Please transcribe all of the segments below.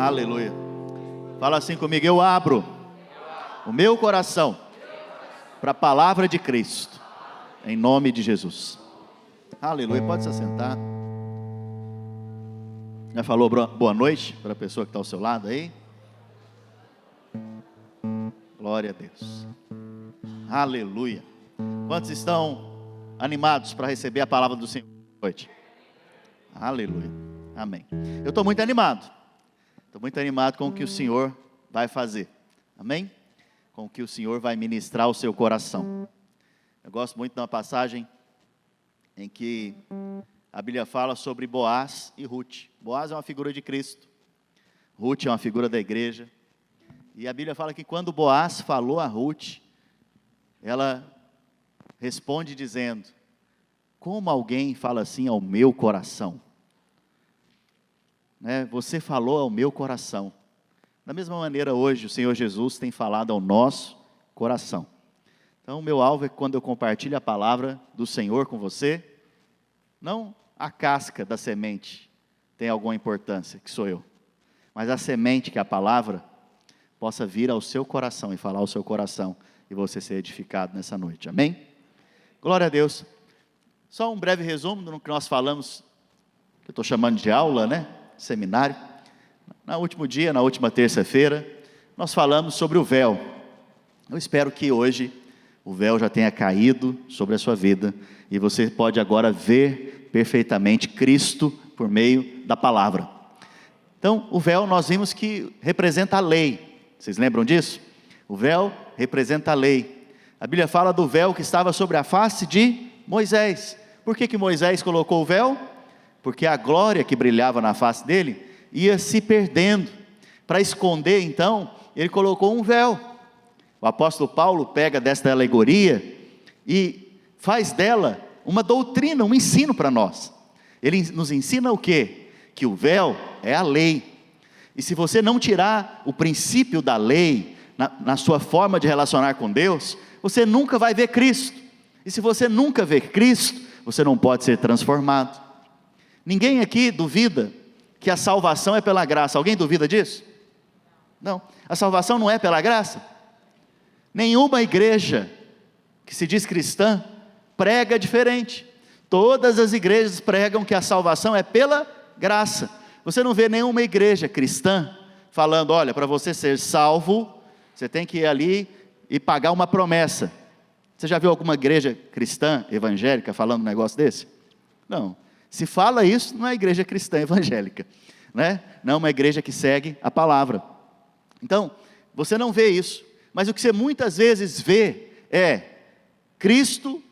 Aleluia. Fala assim comigo: eu abro o meu coração para a palavra de Cristo, em nome de Jesus. Aleluia. Pode se assentar. Já falou boa noite para a pessoa que está ao seu lado aí? Glória a Deus. Aleluia. Quantos estão animados para receber a palavra do Senhor hoje? Aleluia. Amém. Eu estou muito animado. Estou muito animado com o que o Senhor vai fazer. Amém? Com o que o Senhor vai ministrar ao seu coração. Eu gosto muito de uma passagem em que a Bíblia fala sobre Boaz e Ruth. Boaz é uma figura de Cristo. Ruth é uma figura da igreja. E a Bíblia fala que quando Boaz falou a Ruth, ela responde dizendo: como alguém fala assim ao meu coração? Você falou ao meu coração. Da mesma maneira hoje o Senhor Jesus tem falado ao nosso coração. Então o meu alvo é que quando eu compartilho a palavra do Senhor com você, não a casca da semente tem alguma importância, que sou eu, mas a semente, que é a palavra, possa vir ao seu coração e falar ao seu coração, e você ser edificado nessa noite, amém? Glória a Deus. Só um breve resumo do que nós falamos, que eu estou chamando de aula, seminário. No último dia, na última terça-feira, nós falamos sobre o véu. Eu espero que hoje o véu já tenha caído sobre a sua vida, e você pode agora ver perfeitamente Cristo por meio da palavra. Então, o véu nós vimos que representa a lei. Vocês lembram disso? O véu representa a lei. A Bíblia fala do véu que estava sobre a face de Moisés. Por que Moisés colocou o véu? Porque a glória que brilhava na face dele ia se perdendo. Para esconder, então, ele colocou um véu. O apóstolo Paulo pega desta alegoria e faz dela uma doutrina, um ensino para nós. Ele nos ensina o quê? Que o véu é a lei. E se você não tirar o princípio da lei na sua forma de relacionar com Deus, você nunca vai ver Cristo. E se você nunca ver Cristo, você não pode ser transformado. Ninguém aqui duvida que a salvação é pela graça. Alguém duvida disso? Não. A salvação não é pela graça? Nenhuma igreja que se diz cristã prega diferente. Todas as igrejas pregam que a salvação é pela graça. Você não vê nenhuma igreja cristã falando: olha, para você ser salvo, você tem que ir ali e pagar uma promessa. Você já viu alguma igreja cristã, evangélica, falando um negócio desse? Não. Se fala isso, não é igreja cristã evangélica, não é uma igreja que segue a palavra. Então, você não vê isso, mas o que você muitas vezes vê é Cristo,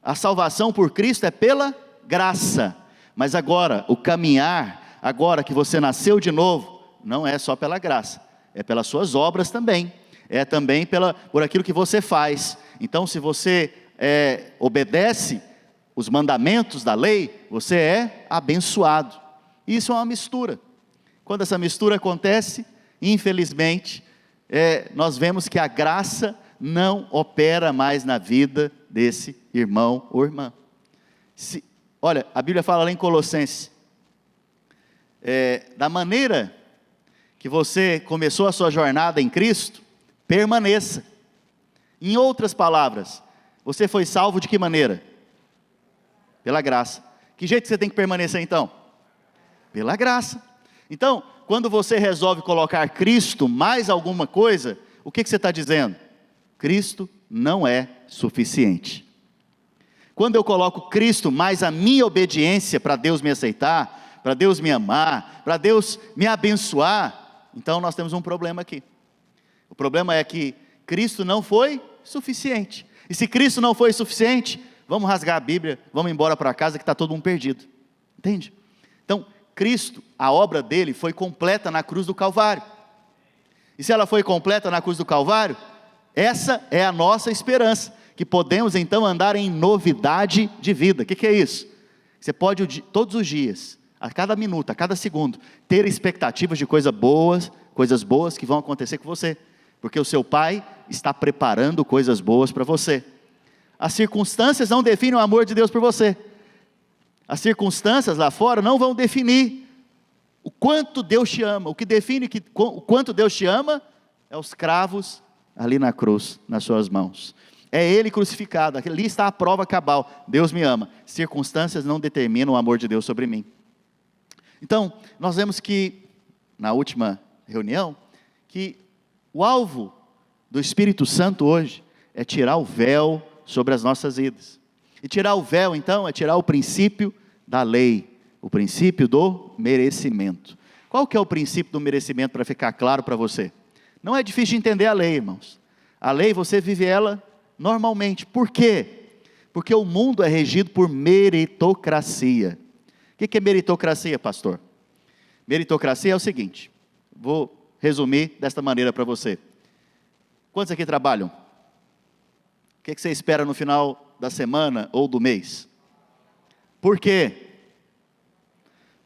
a salvação por Cristo é pela graça, mas agora, o caminhar, agora que você nasceu de novo, não é só pela graça, é pelas suas obras também, é também por aquilo que você faz. Então, se você obedece os mandamentos da lei, você é abençoado. Isso é uma mistura. Quando essa mistura acontece, infelizmente, nós vemos que a graça não opera mais na vida desse irmão ou irmã. Olha, a Bíblia fala lá em Colossenses, da maneira que você começou a sua jornada em Cristo, permaneça. Em outras palavras, você foi salvo de que maneira? Pela graça. Que jeito você tem que permanecer então? Pela graça. Então, quando você resolve colocar Cristo mais alguma coisa, o que você está dizendo? Cristo não é suficiente. Quando eu coloco Cristo mais a minha obediência para Deus me aceitar, para Deus me amar, para Deus me abençoar, então nós temos um problema aqui. O problema é que Cristo não foi suficiente. E se Cristo não foi suficiente, vamos rasgar a Bíblia, vamos embora para casa que está todo mundo perdido. Entende? Então, Cristo, a obra dele foi completa na cruz do Calvário. E se ela foi completa na cruz do Calvário, essa é a nossa esperança, que podemos então andar em novidade de vida. O que é isso? Você pode todos os dias, a cada minuto, a cada segundo, ter expectativas de coisas boas que vão acontecer com você, porque o seu Pai está preparando coisas boas para você. As circunstâncias não definem o amor de Deus por você. As circunstâncias lá fora não vão definir o quanto Deus te ama. O que define o quanto Deus te ama é os cravos ali na cruz, nas suas mãos. É Ele crucificado, ali está a prova cabal. Deus me ama. Circunstâncias não determinam o amor de Deus sobre mim. Então, nós vemos que, na última reunião, que o alvo do Espírito Santo hoje é tirar o véu sobre as nossas vidas. E tirar o véu, então, é tirar o princípio da lei, o princípio do merecimento. Qual que é o princípio do merecimento, para ficar claro para você? Não é difícil de entender a lei, irmãos. A lei, você vive ela normalmente. Por quê? Porque o mundo é regido por meritocracia. O que é meritocracia, pastor? Meritocracia é o seguinte, vou resumir desta maneira para você. Quantos aqui trabalham? O que você espera no final da semana ou do mês? Por quê?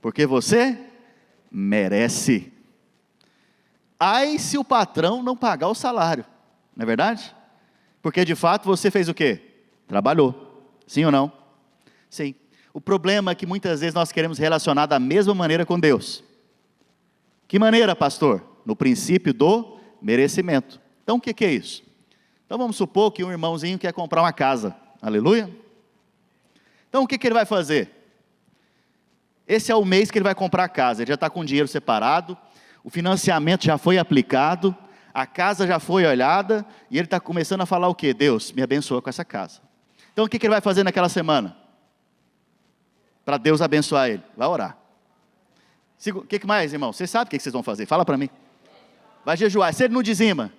Porque você merece. Ai, se o patrão não pagar o salário, não é verdade? Porque de fato você fez o quê? Trabalhou, sim ou não? Sim. O problema é que muitas vezes nós queremos relacionar da mesma maneira com Deus. Que maneira, pastor? No princípio do merecimento. Então o que é isso? Então vamos supor que um irmãozinho quer comprar uma casa, aleluia? Então o que ele vai fazer? Esse é o mês que ele vai comprar a casa, ele já está com o dinheiro separado, o financiamento já foi aplicado, a casa já foi olhada, e ele está começando a falar o quê? Deus, me abençoa com essa casa. Então o que ele vai fazer naquela semana? Para Deus abençoar ele, vai orar. O que mais, irmão? Vocês sabem o que vocês vão fazer? Fala para mim. Vai jejuar. Se ele não dizima,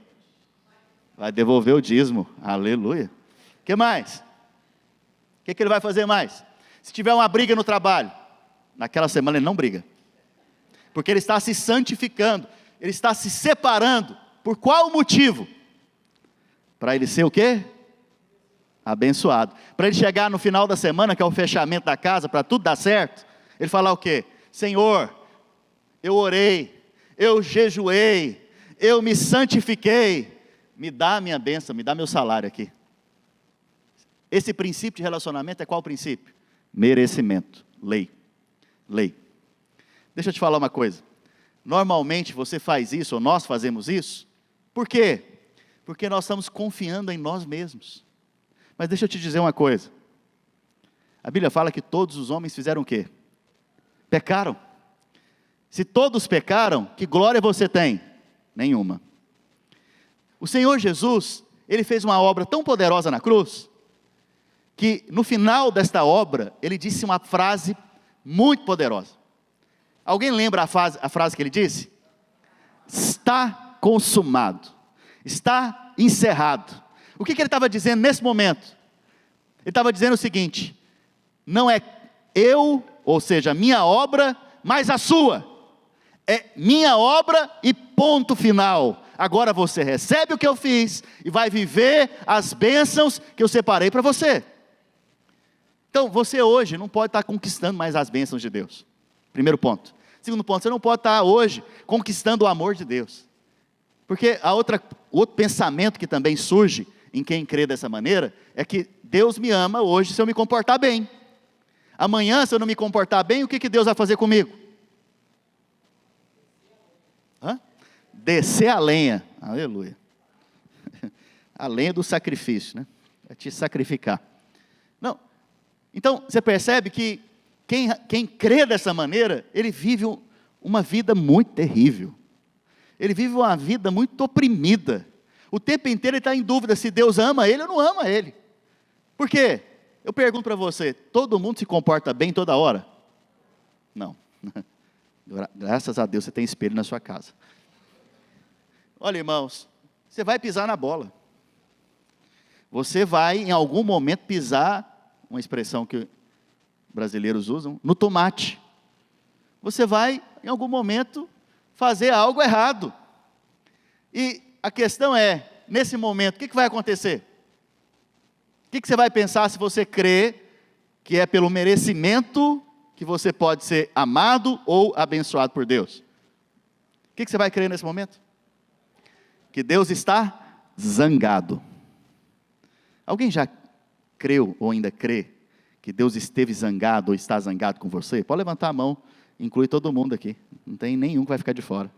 vai devolver o dízimo. Aleluia. O que mais? O que ele vai fazer mais? Se tiver uma briga no trabalho, naquela semana ele não briga. Porque ele está se santificando. Ele está se separando. Por qual motivo? Para ele ser o quê? Abençoado. Para ele chegar no final da semana, que é o fechamento da casa, para tudo dar certo, ele falar o quê? Senhor, eu orei, eu jejuei, eu me santifiquei, me dá a minha bênção, me dá meu salário aqui. Esse princípio de relacionamento é qual princípio? Merecimento, lei. Deixa eu te falar uma coisa, normalmente você faz isso, ou nós fazemos isso, por quê? Porque nós estamos confiando em nós mesmos. Mas deixa eu te dizer uma coisa, a Bíblia fala que todos os homens fizeram o quê? Pecaram. Se todos pecaram, que glória você tem? Nenhuma. O Senhor Jesus, Ele fez uma obra tão poderosa na cruz, que no final desta obra, Ele disse uma frase muito poderosa. Alguém lembra a frase que Ele disse? Está consumado, está encerrado. O que Ele estava dizendo nesse momento? Ele estava dizendo o seguinte, não é eu, ou seja, minha obra, mas a sua. É minha obra e ponto final. Agora você recebe o que eu fiz e vai viver as bênçãos que eu separei para você. Então você hoje não pode estar conquistando mais as bênçãos de Deus. Primeiro ponto. Segundo ponto, você não pode estar hoje conquistando o amor de Deus. Porque o outro pensamento que também surge em quem crê dessa maneira, é que Deus me ama hoje se eu me comportar bem. Amanhã, se eu não me comportar bem, o que Deus vai fazer comigo? Descer a lenha, aleluia. A lenha do sacrifício, né? É te sacrificar. Não, então você percebe que quem crê dessa maneira, ele vive uma vida muito terrível. Ele vive uma vida muito oprimida. O tempo inteiro ele está em dúvida se Deus ama ele ou não ama ele. Por quê? Eu pergunto para você, todo mundo se comporta bem toda hora? Não. Graças a Deus você tem espelho na sua casa. Olha, irmãos, você vai pisar na bola. Você vai em algum momento pisar, uma expressão que brasileiros usam, no tomate. Você vai em algum momento fazer algo errado. E a questão é, nesse momento, o que vai acontecer? O que você vai pensar se você crê que é pelo merecimento que você pode ser amado ou abençoado por Deus? O que você vai crer nesse momento? Que Deus está zangado. Alguém já creu ou ainda crê que Deus esteve zangado ou está zangado com você? Pode levantar a mão inclui todo mundo aqui, não tem nenhum que vai ficar de fora.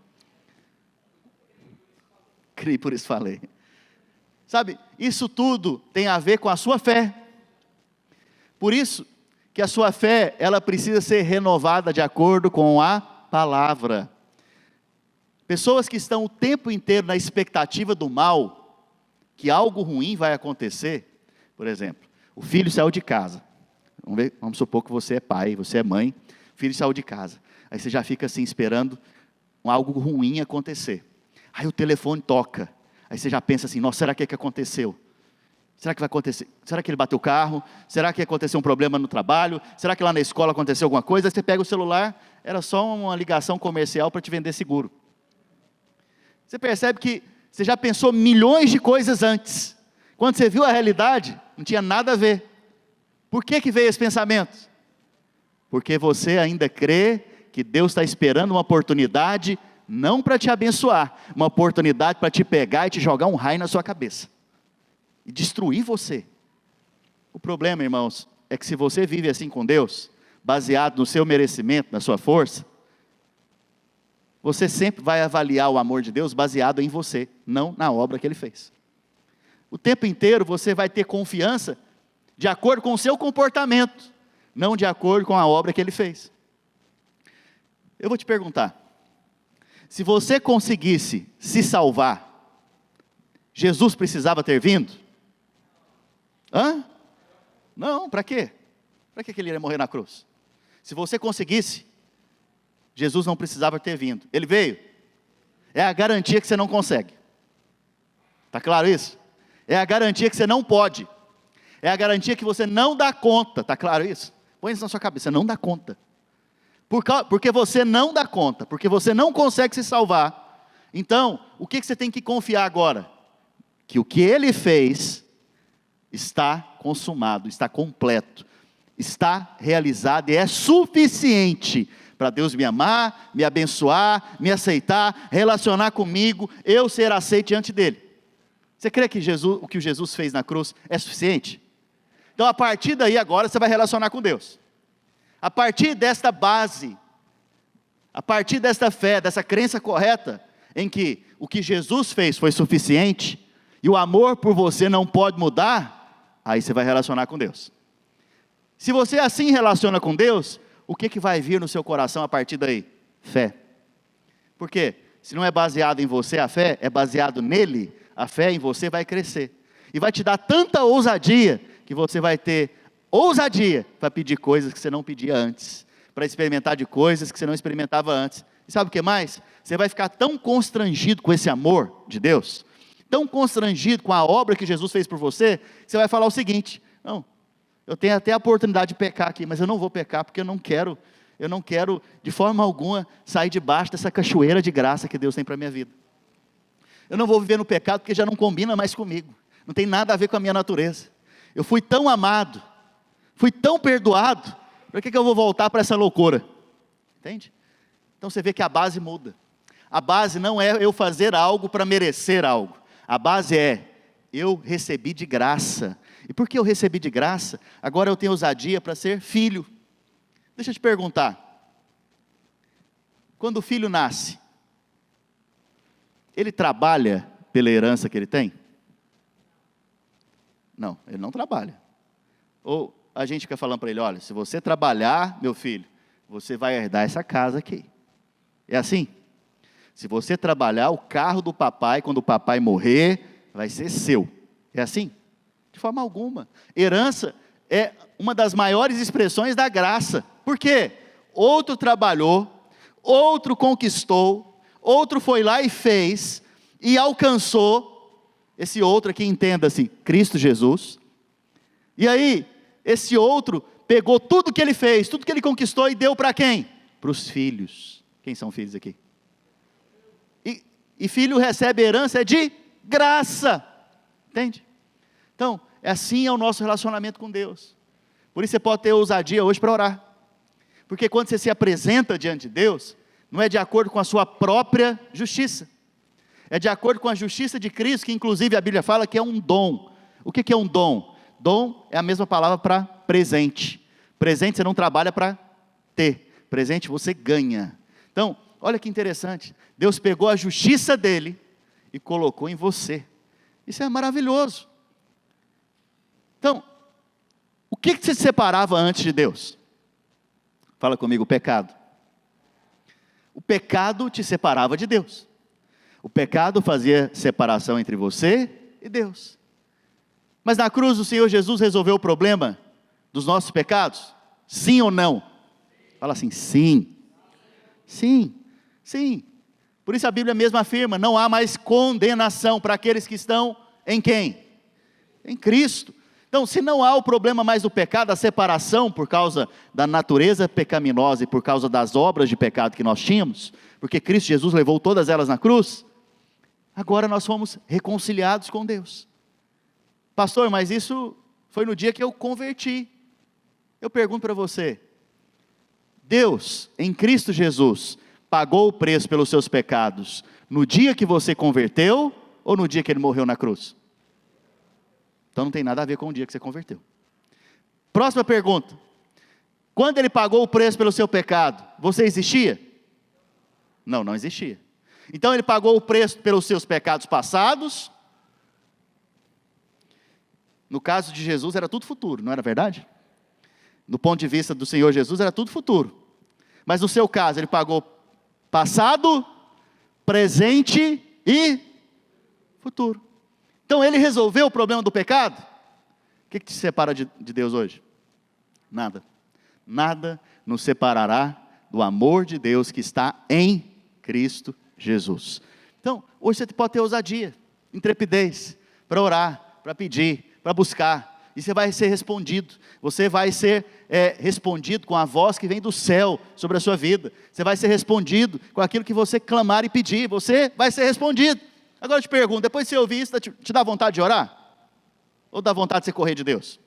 Criei, por isso falei. Sabe, isso tudo tem a ver com a sua fé. Por isso que a sua fé, ela precisa ser renovada de acordo com a palavra. Pessoas que estão o tempo inteiro na expectativa do mal, que algo ruim vai acontecer. Por exemplo, o filho saiu de casa. Vamos supor que você é pai, você é mãe, o filho saiu de casa. Aí você já fica assim esperando algo ruim acontecer. Aí o telefone toca. Aí você já pensa assim, nossa, será que aconteceu? Será que vai acontecer? Será que ele bateu o carro? Será que aconteceu um problema no trabalho? Será que lá na escola aconteceu alguma coisa? Aí você pega o celular, era só uma ligação comercial para te vender seguro. Você percebe que você já pensou milhões de coisas antes. Quando você viu a realidade, não tinha nada a ver. Por que veio esse pensamento? Porque você ainda crê que Deus está esperando uma oportunidade, não para te abençoar, uma oportunidade para te pegar e te jogar um raio na sua cabeça. E destruir você. O problema, irmãos, é que se você vive assim com Deus, baseado no seu merecimento, na sua força, você sempre vai avaliar o amor de Deus baseado em você, não na obra que Ele fez. O tempo inteiro você vai ter confiança de acordo com o seu comportamento, não de acordo com a obra que Ele fez. Eu vou te perguntar, se você conseguisse se salvar, Jesus precisava ter vindo? Não, para quê? Para que ele iria morrer na cruz? Se você conseguisse, Jesus não precisava ter vindo. Ele veio. É a garantia que você não consegue. Está claro isso? É a garantia que você não pode. É a garantia que você não dá conta. Está claro isso? Põe isso na sua cabeça, não dá conta. Porque você não dá conta, porque você não consegue se salvar. Então, o que você tem que confiar agora? Que o que Ele fez está consumado, está completo, está realizado e é suficiente para Deus me amar, me abençoar, me aceitar, relacionar comigo, eu ser aceito diante dEle. Você crê que o que Jesus fez na cruz é suficiente? Então a partir daí agora você vai relacionar com Deus. A partir desta base, a partir desta fé, dessa crença correta, em que o que Jesus fez foi suficiente, e o amor por você não pode mudar, aí você vai relacionar com Deus. Se você assim relaciona com Deus, o que vai vir no seu coração a partir daí? Fé. Por quê? Se não é baseado em você a fé, é baseado nele, a fé em você vai crescer. E vai te dar tanta ousadia, que você vai ter ousadia para pedir coisas que você não pedia antes, para experimentar de coisas que você não experimentava antes. E sabe o que mais? Você vai ficar tão constrangido com esse amor de Deus, tão constrangido com a obra que Jesus fez por você, que você vai falar o seguinte: não, eu tenho até a oportunidade de pecar aqui, mas eu não vou pecar porque eu não quero de forma alguma sair debaixo dessa cachoeira de graça que Deus tem para a minha vida. Eu não vou viver no pecado porque já não combina mais comigo, não tem nada a ver com a minha natureza. Eu fui tão amado, fui tão perdoado, para que eu vou voltar para essa loucura? Entende? Então você vê que a base muda. A base não é eu fazer algo para merecer algo. A base é, eu recebi de graça. E porque eu recebi de graça, agora eu tenho ousadia para ser filho. Deixa eu te perguntar. Quando o filho nasce, ele trabalha pela herança que ele tem? Não, ele não trabalha. Ou a gente fica falando para ele, olha, se você trabalhar, meu filho, você vai herdar essa casa aqui. É assim? Se você trabalhar, o carro do papai, quando o papai morrer, vai ser seu. É assim? De forma alguma. Herança é uma das maiores expressões da graça. Por quê? Outro trabalhou, outro conquistou, outro foi lá e fez, e alcançou, esse outro aqui entenda-se, Cristo Jesus. E aí, esse outro pegou tudo que ele fez, tudo que ele conquistou e deu para quem? Para os filhos. Quem são filhos aqui? E filho recebe herança de graça. Entende? Então, assim é o nosso relacionamento com Deus. Por isso você pode ter ousadia hoje para orar. Porque quando você se apresenta diante de Deus, não é de acordo com a sua própria justiça. É de acordo com a justiça de Cristo, que inclusive a Bíblia fala que é um dom. O que é um dom? Dom é a mesma palavra para presente. Presente você não trabalha para ter. presente você ganha. Então, olha que interessante, Deus pegou a justiça dele e colocou em você. Isso é maravilhoso. Então, o que te separava antes de Deus? Fala comigo, o pecado. O pecado te separava de Deus. O pecado fazia separação entre você e Deus. Mas na cruz o Senhor Jesus resolveu o problema dos nossos pecados? Sim ou não? Fala assim, sim. Sim, sim. Por isso a Bíblia mesmo afirma, não há mais condenação para aqueles que estão em quem? Em Cristo. Então, se não há o problema mais do pecado, a separação por causa da natureza pecaminosa e por causa das obras de pecado que nós tínhamos, porque Cristo Jesus levou todas elas na cruz, agora nós fomos reconciliados com Deus. Pastor, mas isso foi no dia que eu converti. Eu pergunto para você, Deus, em Cristo Jesus, pagou o preço pelos seus pecados no dia que você converteu ou no dia que Ele morreu na cruz? Então não tem nada a ver com o dia que você converteu. Próxima pergunta. Quando Ele pagou o preço pelo seu pecado, você existia? Não, não existia. Então Ele pagou o preço pelos seus pecados passados. No caso de Jesus era tudo futuro, não era verdade? No ponto de vista do Senhor Jesus era tudo futuro. Mas no seu caso Ele pagou passado, presente e futuro. Então Ele resolveu o problema do pecado? O que te separa de Deus hoje? Nada. Nada nos separará do amor de Deus que está em Cristo Jesus. Então, hoje você pode ter ousadia, intrepidez, para orar, para pedir, para buscar, e você vai ser respondido. Você vai ser respondido com a voz que vem do céu sobre a sua vida. Você vai ser respondido com aquilo que você clamar e pedir. Você vai ser respondido. Agora eu te pergunto, depois de você ouvir isso, te dá vontade de orar? Ou dá vontade de você correr de Deus?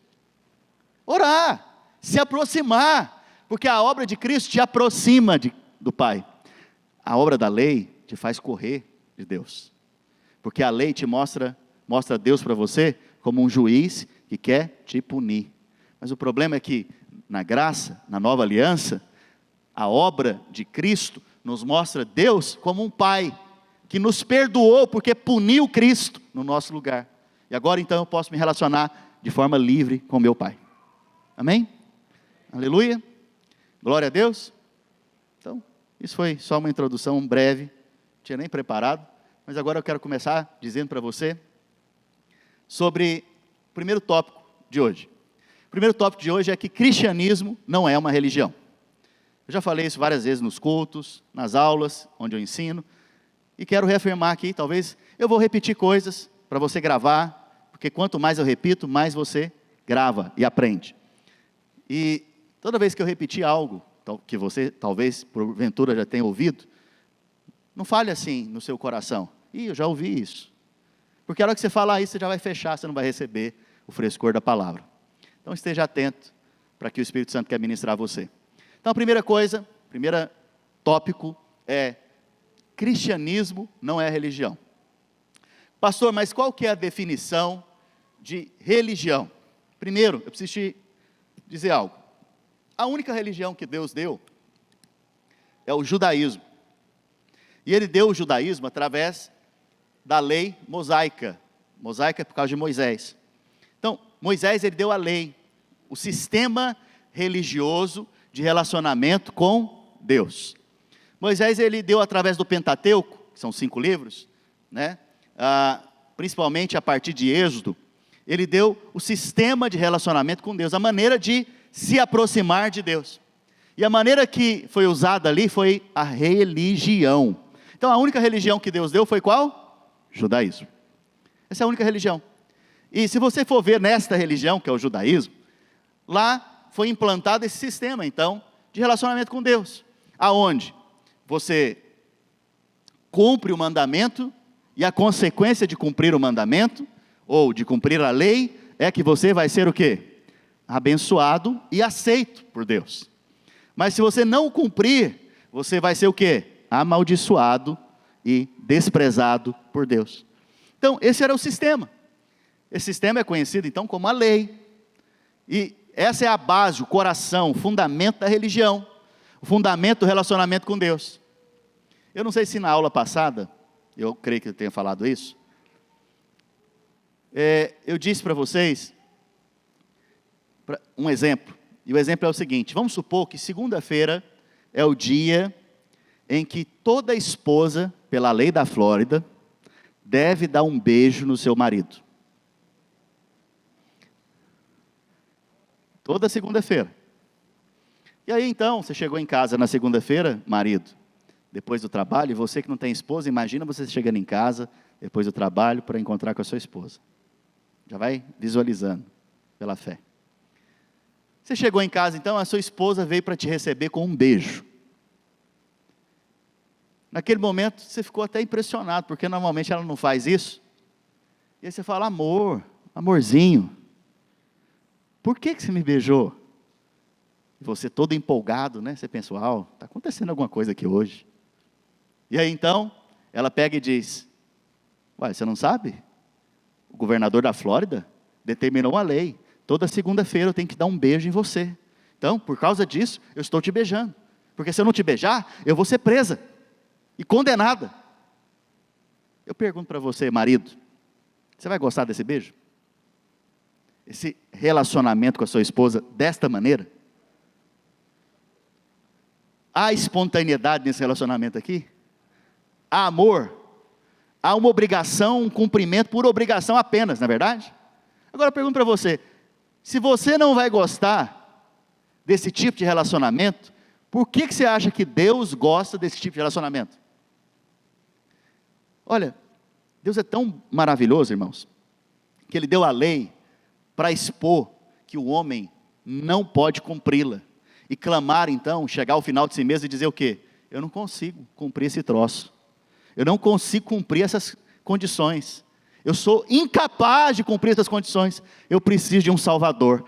Orar, se aproximar, porque a obra de Cristo te aproxima do Pai. A obra da lei te faz correr de Deus, porque a lei te mostra Deus para você como um juiz que quer te punir. Mas o problema é que na graça, na nova aliança, a obra de Cristo nos mostra Deus como um Pai, que nos perdoou porque puniu Cristo no nosso lugar. E agora então eu posso me relacionar de forma livre com meu Pai. Amém? Aleluia. Glória a Deus. Então, isso foi só uma introdução breve, não tinha nem preparado, mas agora eu quero começar dizendo para você sobre o primeiro tópico de hoje. O primeiro tópico de hoje é que cristianismo não é uma religião. Eu já falei isso várias vezes nos cultos, nas aulas, onde eu ensino, e quero reafirmar aqui, talvez eu vou repetir coisas para você gravar, porque quanto mais eu repito, mais você grava e aprende. E toda vez que eu repetir algo, que você talvez porventura já tenha ouvido, não fale assim no seu coração, eu já ouvi isso. Porque a hora que você falar isso, você já vai fechar, você não vai receber o frescor da palavra. Então esteja atento para que o Espírito Santo quer ministrar a você. Então a primeira coisa, primeiro tópico é: cristianismo não é religião. Pastor, mas qual que é a definição de religião? Primeiro, eu preciso te dizer algo. A única religião que Deus deu é o judaísmo. E Ele deu o judaísmo através da lei mosaica. Mosaica é por causa de Moisés. Então, Moisés, ele deu a lei, o sistema religioso de relacionamento com Deus. Moisés, ele deu através do Pentateuco, que são 5 livros, né? Principalmente a partir de Êxodo, ele deu o sistema de relacionamento com Deus, a maneira de se aproximar de Deus. E a maneira que foi usada ali foi a religião. Então a única religião que Deus deu foi qual? Judaísmo. Essa é a única religião. E se você for ver nesta religião, que é o judaísmo, lá foi implantado esse sistema, então, de relacionamento com Deus. Aonde você cumpre o mandamento, e a consequência de cumprir o mandamento, ou de cumprir a lei, é que você vai ser o quê? Abençoado e aceito por Deus. Mas se você não cumprir, você vai ser o quê? Amaldiçoado e desprezado por Deus. Então, esse era o sistema. Esse sistema é conhecido, então, como a lei. E essa é a base, o coração, o fundamento da religião. o fundamento do relacionamento com Deus. Eu não sei se na aula passada, eu creio que eu tenha falado isso, eu disse para vocês, um exemplo, e o exemplo é o seguinte: vamos supor que segunda-feira é o dia em que toda esposa, pela lei da Flórida, deve dar um beijo no seu marido. Toda segunda-feira. E aí então, você chegou em casa na segunda-feira, marido, depois do trabalho, e você que não tem esposa, imagina você chegando em casa, depois do trabalho, para encontrar com a sua esposa. Já vai visualizando, pela fé. Você chegou em casa então, a sua esposa veio para te receber com um beijo. Naquele momento, você ficou até impressionado, porque normalmente ela não faz isso. E aí você fala: amor, amorzinho, por que você me beijou? E você todo empolgado, né? Você pensa: uau, está acontecendo alguma coisa aqui hoje. E aí então, ela pega e diz: uai, você não sabe? O governador da Flórida determinou uma lei. Toda segunda-feira eu tenho que dar um beijo em você. Então, por causa disso, eu estou te beijando. Porque se eu não te beijar, eu vou ser presa e condenada. Eu pergunto para você, marido, você vai gostar desse beijo? Esse relacionamento com a sua esposa desta maneira? Há espontaneidade nesse relacionamento aqui? Há amor? Há uma obrigação, um cumprimento por obrigação apenas, não é verdade? Agora eu pergunto para você, se você não vai gostar desse tipo de relacionamento, por que você acha que Deus gosta desse tipo de relacionamento? Olha, Deus é tão maravilhoso, irmãos, que Ele deu a lei para expor que o homem não pode cumpri-la. E clamar então, chegar ao final de si mesmo e dizer o quê? Eu não consigo cumprir esse troço. Eu não consigo cumprir essas condições. Eu sou incapaz de cumprir essas condições. Eu preciso de um Salvador.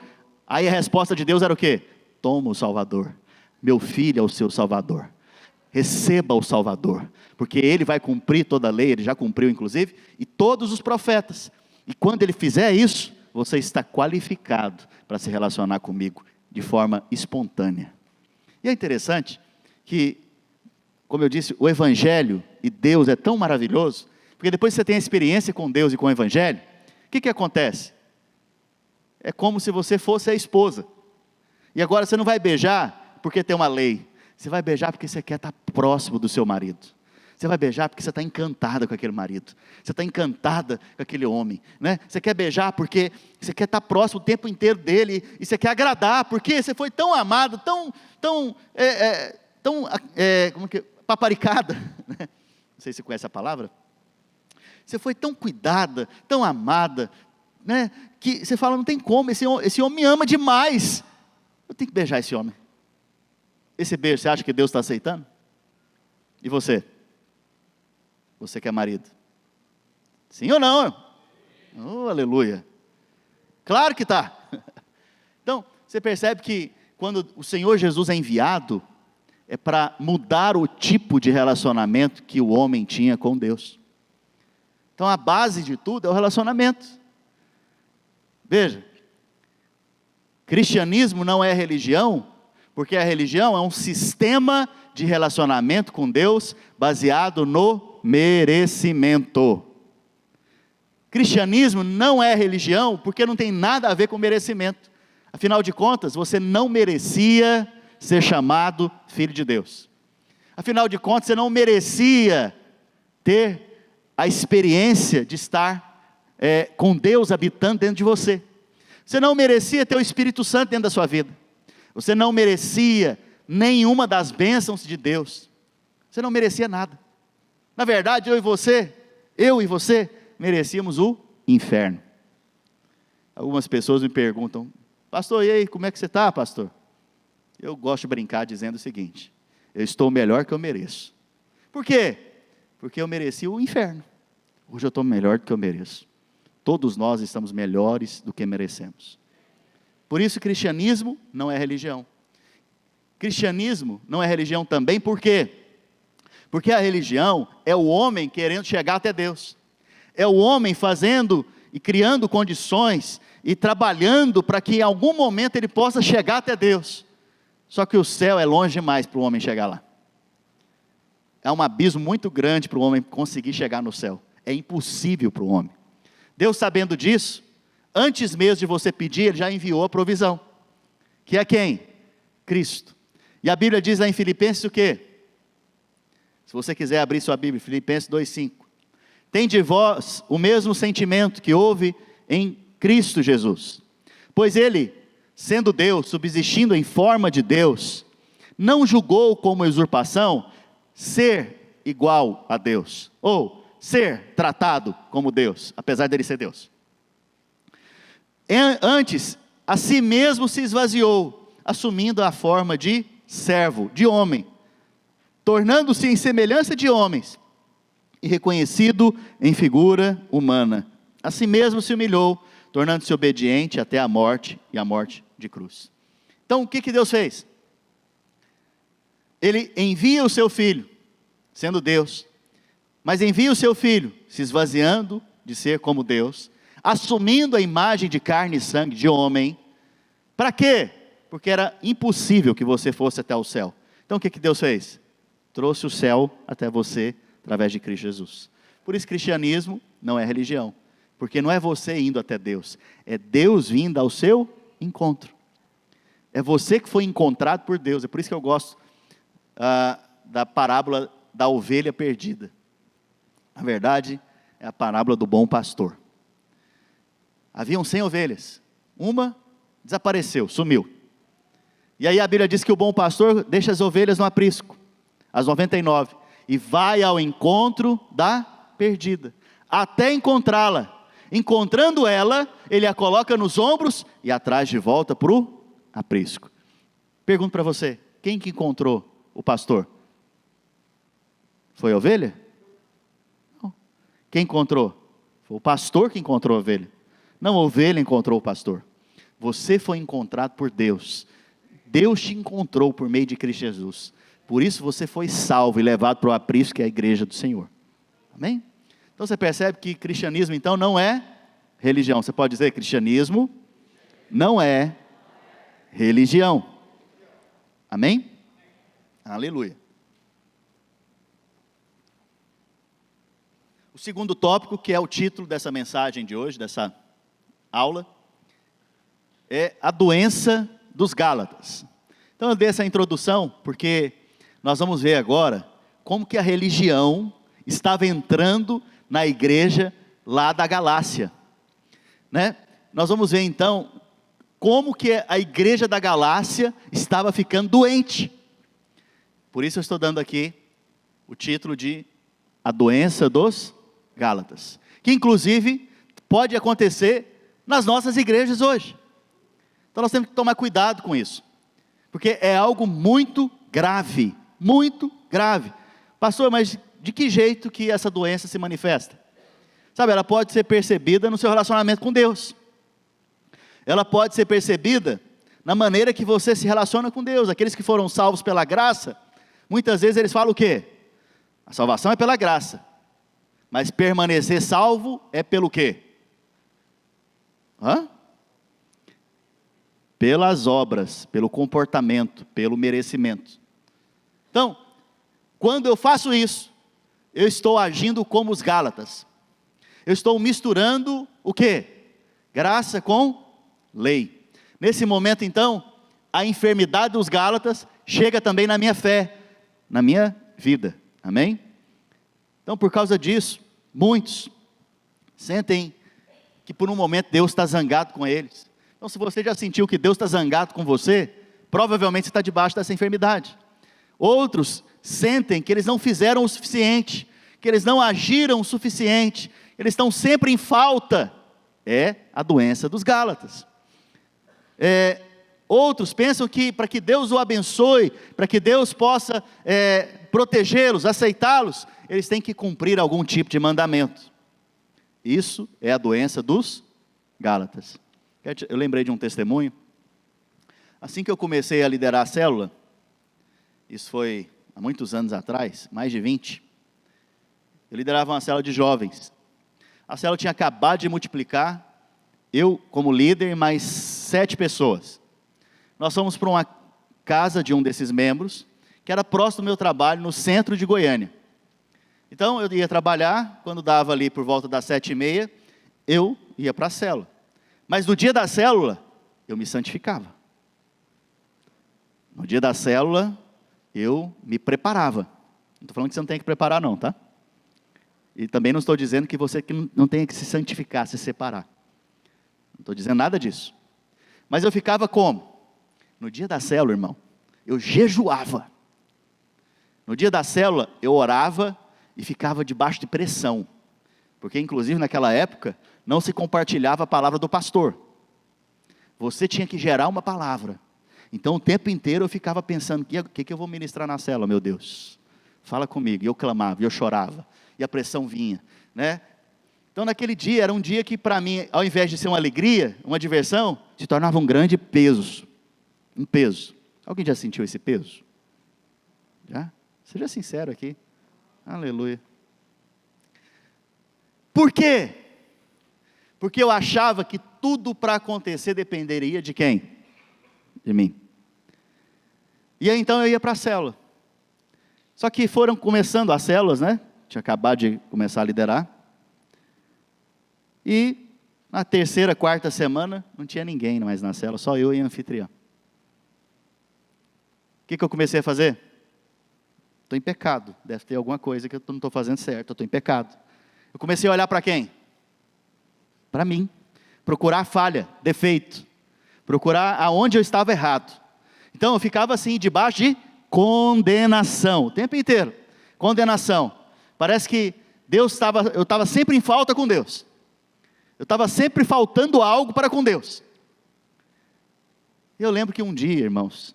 Aí a resposta de Deus era o quê? Toma o Salvador. Meu filho é o seu Salvador. Receba o Salvador. Porque Ele vai cumprir toda a lei, Ele já cumpriu inclusive, e todos os profetas. E quando Ele fizer isso, você está qualificado para se relacionar comigo de forma espontânea. E é interessante que, como eu disse, o Evangelho e Deus é tão maravilhoso, porque depois que você tem a experiência com Deus e com o Evangelho, o que acontece? É como se você fosse a esposa, e agora você não vai beijar porque tem uma lei, você vai beijar porque você quer estar próximo do seu marido, você vai beijar porque você está encantada com aquele marido, você está encantada com aquele homem, né? Você quer beijar porque você quer estar próximo o tempo inteiro dele, e você quer agradar, porque você foi tão amado, paparicada, né? Não sei se você conhece a palavra. Você foi tão cuidada, tão amada, né? Que você fala: não tem como, esse homem me ama demais, eu tenho que beijar esse homem. Esse beijo, você acha que Deus está aceitando? E você? Você que é marido? Sim ou não? Oh, aleluia. Claro que está. Então, você percebe que quando o Senhor Jesus é enviado, é para mudar o tipo de relacionamento que o homem tinha com Deus. Então a base de tudo é o relacionamento. Veja, cristianismo não é religião, porque a religião é um sistema de relacionamento com Deus baseado no merecimento. Cristianismo não é religião, porque não tem nada a ver com merecimento. Afinal de contas, você não merecia ser chamado filho de Deus. Afinal de contas, você não merecia ter a experiência de estar com Deus habitando dentro de você. Você não merecia ter o Espírito Santo dentro da sua vida. Você não merecia nenhuma das bênçãos de Deus. Você não merecia nada. Na verdade, eu e você, merecíamos o inferno. Algumas pessoas me perguntam: pastor, e aí, como é que você está, pastor? Eu gosto de brincar dizendo o seguinte: eu estou melhor que eu mereço. Por quê? Porque eu mereci o inferno. Hoje eu estou melhor do que eu mereço. Todos nós estamos melhores do que merecemos. Por isso, cristianismo não é religião. Cristianismo não é religião também, por quê? Porque a religião é o homem querendo chegar até Deus. É o homem fazendo e criando condições e trabalhando para que em algum momento ele possa chegar até Deus. Só que o céu é longe demais para o homem chegar lá. É um abismo muito grande para o homem conseguir chegar no céu. É impossível para o homem. Deus, sabendo disso, antes mesmo de você pedir, Ele já enviou a provisão. Que é quem? Cristo. E a Bíblia diz lá em Filipenses o quê? Se você quiser abrir sua Bíblia, Filipenses 2,5. Tem de vós o mesmo sentimento que houve em Cristo Jesus. Pois Ele, sendo Deus, subsistindo em forma de Deus, não julgou como usurpação ser igual a Deus, ou ser tratado como Deus, apesar dele ser Deus. Antes, a si mesmo se esvaziou, assumindo a forma de servo, de homem, tornando-se em semelhança de homens, e reconhecido em figura humana. A si mesmo se humilhou, tornando-se obediente até a morte, e a morte de cruz. Então, o que Deus fez? Ele envia o seu Filho, sendo Deus, mas envia o seu Filho, se esvaziando de ser como Deus, assumindo a imagem de carne e sangue de homem. Para quê? Porque era impossível que você fosse até o céu. Então o que Deus fez? Trouxe o céu até você, através de Cristo Jesus. Por isso cristianismo não é religião, porque não é você indo até Deus, é Deus vindo ao seu encontro. É você que foi encontrado por Deus. É por isso que eu gosto da parábola da ovelha perdida. Na verdade, é a parábola do bom pastor. Haviam 100 ovelhas, uma desapareceu, sumiu. E aí a Bíblia diz que o bom pastor deixa as ovelhas no aprisco, as 99, e vai ao encontro da perdida, até encontrá-la. Encontrando ela, ele a coloca nos ombros e a traz de volta para o aprisco. Pergunto para você, quem que encontrou o pastor? Foi a ovelha? Não. Quem encontrou? Foi o pastor que encontrou a ovelha. Não, a ovelha encontrou o pastor. Você foi encontrado por Deus. Deus te encontrou por meio de Cristo Jesus. Por isso você foi salvo e levado para o aprisco, que é a igreja do Senhor. Amém? Então você percebe que cristianismo então não é religião. Você pode dizer cristianismo não é religião. Amém? Aleluia. O segundo tópico, que é o título dessa mensagem de hoje, dessa aula, é a doença dos Gálatas. Então eu dei essa introdução porque nós vamos ver agora como que a religião estava entrando na igreja lá da Galácia, né? Nós vamos ver então como que a igreja da Galácia estava ficando doente. Por isso eu estou dando aqui o título de A Doença dos Gálatas, que inclusive pode acontecer nas nossas igrejas hoje. Então nós temos que tomar cuidado com isso, porque é algo muito grave, muito grave. Pastor, mas de que jeito que essa doença se manifesta? Sabe, ela pode ser percebida no seu relacionamento com Deus. Ela pode ser percebida na maneira que você se relaciona com Deus. Aqueles que foram salvos pela graça, muitas vezes eles falam o quê? A salvação é pela graça, mas permanecer salvo é pelo quê? Pelas obras, pelo comportamento, pelo merecimento. Então, quando eu faço isso, eu estou agindo como os Gálatas. Eu estou misturando o quê? Graça com lei. Nesse momento então, a enfermidade dos Gálatas chega também na minha fé, na minha vida. Amém? Então, por causa disso, muitos sentem que por um momento Deus está zangado com eles. Então, se você já sentiu que Deus está zangado com você, provavelmente você está debaixo dessa enfermidade. Outros sentem que eles não fizeram o suficiente, que eles não agiram o suficiente, eles estão sempre em falta. É a doença dos Gálatas. Outros pensam que para que Deus o abençoe, para que Deus possa protegê-los, aceitá-los, eles têm que cumprir algum tipo de mandamento. Isso é a doença dos Gálatas. Eu lembrei de um testemunho. Assim que eu comecei a liderar a célula, isso foi há muitos anos atrás, mais de 20, eu liderava uma célula de jovens. A célula tinha acabado de multiplicar, eu como líder, mais 7 pessoas. Nós fomos para uma casa de um desses membros, que era próximo do meu trabalho, no centro de Goiânia. Então, eu ia trabalhar, quando dava ali por volta das 7h30, eu ia para a célula. Mas no dia da célula, eu me santificava. No dia da célula, eu me preparava. Não estou falando que você não tem que preparar não, tá? E também não estou dizendo que você não tenha que se santificar, se separar. Não estou dizendo nada disso. Mas eu ficava como? No dia da célula, irmão, eu jejuava. No dia da célula, eu orava e ficava debaixo de pressão. Porque, inclusive, naquela época, não se compartilhava a palavra do pastor. Você tinha que gerar uma palavra. Então, o tempo inteiro eu ficava pensando, o que eu vou ministrar na célula, meu Deus? Fala comigo. E eu clamava, e eu chorava. E a pressão vinha, né? Então, naquele dia, era um dia que, para mim, ao invés de ser uma alegria, uma diversão, se tornava um grande peso. Um peso. Alguém já sentiu esse peso? Já? Seja sincero aqui. Aleluia. Por quê? Porque eu achava que tudo para acontecer dependeria de quem? De mim. E aí então eu ia para a célula. Só que foram começando as células, né? Tinha acabado de começar a liderar. E na terceira, quarta semana, não tinha ninguém mais na célula, só eu e a anfitriã. O que eu comecei a fazer? Estou em pecado, deve ter alguma coisa que eu não estou fazendo certo, eu estou em pecado. Eu comecei a olhar para quem? Para mim. Procurar falha, defeito. Procurar aonde eu estava errado. Então eu ficava assim, debaixo de condenação, o tempo inteiro. Condenação. Parece que eu estava sempre em falta com Deus. Eu estava sempre faltando algo para com Deus. Eu lembro que um dia, irmãos,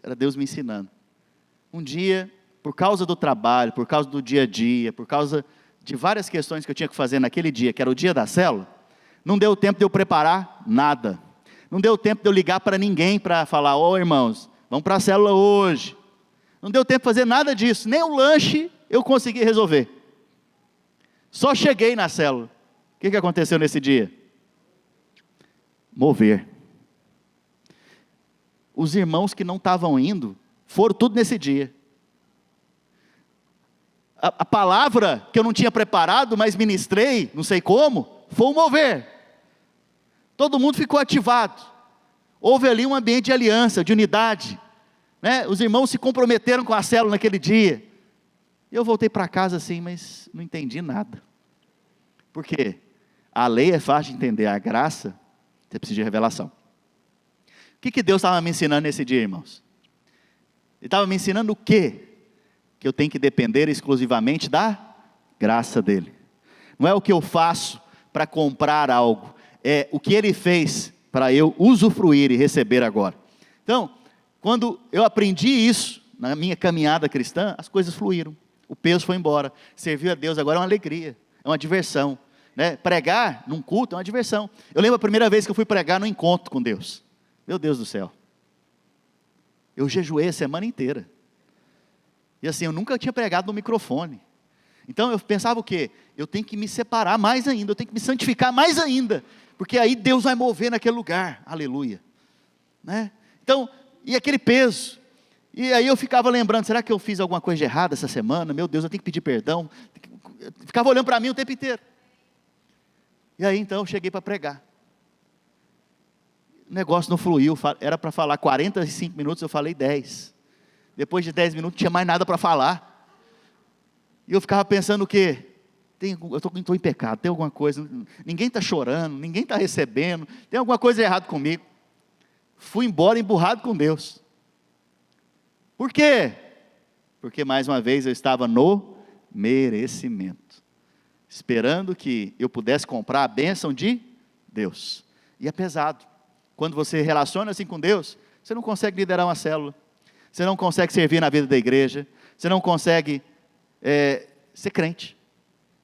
era Deus me ensinando. Um dia, por causa do trabalho, por causa do dia a dia, por causa de várias questões que eu tinha que fazer naquele dia, que era o dia da célula, não deu tempo de eu preparar nada. Não deu tempo de eu ligar para ninguém para falar, irmãos, vamos para a célula hoje. Não deu tempo de fazer nada disso, nem o lanche eu consegui resolver. Só cheguei na célula. O que aconteceu nesse dia? Mover. Os irmãos que não estavam indo, foram tudo nesse dia. A palavra que eu não tinha preparado, mas ministrei, não sei como, foi um mover. Todo mundo ficou ativado. Houve ali um ambiente de aliança, de unidade, né? Os irmãos se comprometeram com a célula naquele dia. Eu voltei para casa assim, mas não entendi nada. Por quê? A lei é fácil de entender, a graça, você precisa de revelação. O que Deus estava me ensinando nesse dia, irmãos? Ele estava me ensinando o quê? Que eu tenho que depender exclusivamente da graça dEle. Não é o que eu faço para comprar algo, é o que Ele fez para eu usufruir e receber agora. Então, quando eu aprendi isso, na minha caminhada cristã, as coisas fluíram, o peso foi embora, servir a Deus agora é uma alegria, é uma diversão, né? Pregar num culto é uma diversão. Eu lembro a primeira vez que eu fui pregar no encontro com Deus, meu Deus do céu, eu jejuei a semana inteira, e assim, eu nunca tinha pregado no microfone, então eu pensava o quê? Eu tenho que me separar mais ainda, eu tenho que me santificar mais ainda, porque aí Deus vai mover naquele lugar, aleluia, né? Então, e aquele peso, e aí eu ficava lembrando, será que eu fiz alguma coisa de errada essa semana? Meu Deus, eu tenho que pedir perdão, eu ficava olhando para mim o tempo inteiro, e aí então eu cheguei para pregar, o negócio não fluiu, era para falar 45 minutos, eu falei 10, depois de 10 minutos não tinha mais nada para falar, e eu ficava pensando o quê? Eu estou em pecado, tem alguma coisa, ninguém está chorando, ninguém está recebendo, tem alguma coisa errada comigo. Fui embora emburrado com Deus. Por quê? Porque mais uma vez eu estava no merecimento, esperando que eu pudesse comprar a bênção de Deus. E é pesado, quando você relaciona assim com Deus, você não consegue liderar uma célula, você não consegue servir na vida da igreja, você não consegue ser crente.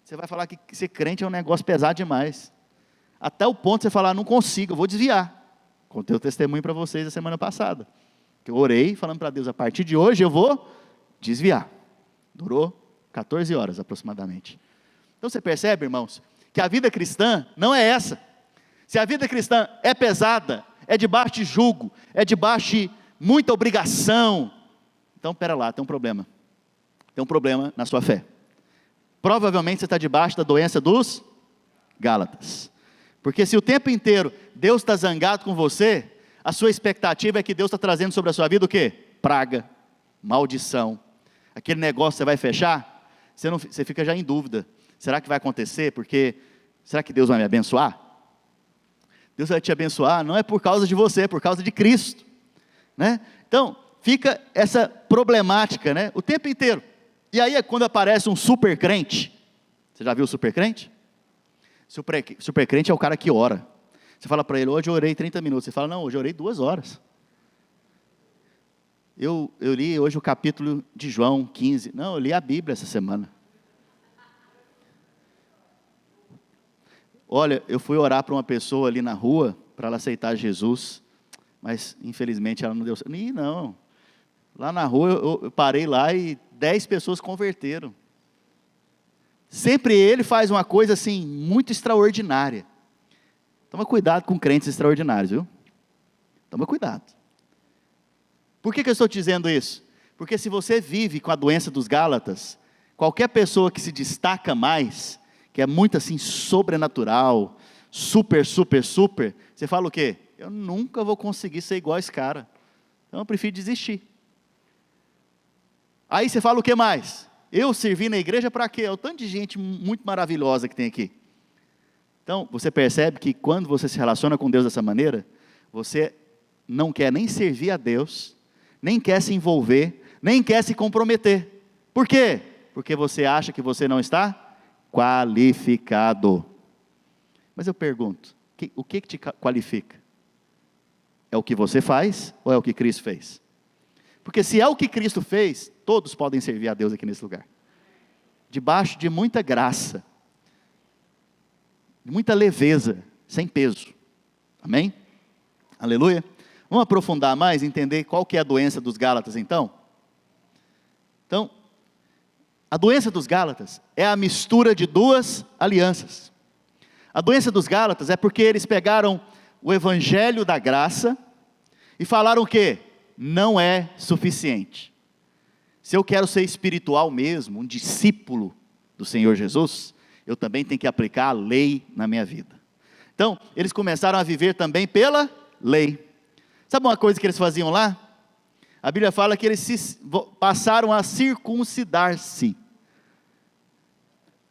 Você vai falar que ser crente é um negócio pesado demais, até o ponto de você falar, não consigo, eu vou desviar. Contei o testemunho para vocês a semana passada, que eu orei falando para Deus, a partir de hoje eu vou desviar. Durou 14 horas aproximadamente. Então você percebe, irmãos, que a vida cristã não é essa. Se a vida cristã é pesada, é debaixo de jugo, é debaixo muita obrigação. Então, pera lá, tem um problema. Tem um problema na sua fé. Provavelmente você está debaixo da doença dos Gálatas. Porque se o tempo inteiro Deus está zangado com você, a sua expectativa é que Deus está trazendo sobre a sua vida o quê? Praga, maldição. Aquele negócio você vai fechar, você fica já em dúvida. Será que vai acontecer? Será que Deus vai me abençoar? Deus vai te abençoar, não é por causa de você, é por causa de Cristo, né? Então, fica essa problemática, né? O tempo inteiro. E aí é quando aparece um super crente. Você já viu o super crente? Super crente é o cara que ora. Você fala para ele, hoje eu orei 30 minutos. Você fala, não, hoje eu orei 2 horas. Eu li hoje o capítulo de João 15. Não, eu li a Bíblia essa semana. Olha, eu fui orar para uma pessoa ali na rua, para ela aceitar Jesus, mas infelizmente ela não deu certo. Não, lá na rua eu parei lá e 10 pessoas converteram. Sempre ele faz uma coisa assim, muito extraordinária. Toma cuidado com crentes extraordinários, viu? Toma cuidado. Por que eu estou te dizendo isso? Porque se você vive com a doença dos Gálatas, qualquer pessoa que se destaca mais, que é muito assim sobrenatural, super, você fala o quê? Eu nunca vou conseguir ser igual a esse cara, então eu prefiro desistir. Aí você fala o que mais? Eu servi na igreja para quê? É o tanto de gente muito maravilhosa que tem aqui. Então, você percebe que quando você se relaciona com Deus dessa maneira, você não quer nem servir a Deus, nem quer se envolver, nem quer se comprometer. Por quê? Porque você acha que você não está qualificado. Mas eu pergunto, o que te qualifica? É o que você faz ou é o que Cristo fez? Porque se é o que Cristo fez, todos podem servir a Deus aqui nesse lugar. Debaixo de muita graça, de muita leveza, sem peso. Amém? Aleluia. Vamos aprofundar mais, entender qual que é a doença dos Gálatas então? Então, a doença dos Gálatas é a mistura de 2 alianças. A doença dos Gálatas é porque eles pegaram o evangelho da graça e falaram o quê? Não é suficiente. Se eu quero ser espiritual mesmo, um discípulo do Senhor Jesus, eu também tenho que aplicar a lei na minha vida. Então, eles começaram a viver também pela lei. Sabe uma coisa que eles faziam lá? A Bíblia fala que eles passaram a circuncidar-se.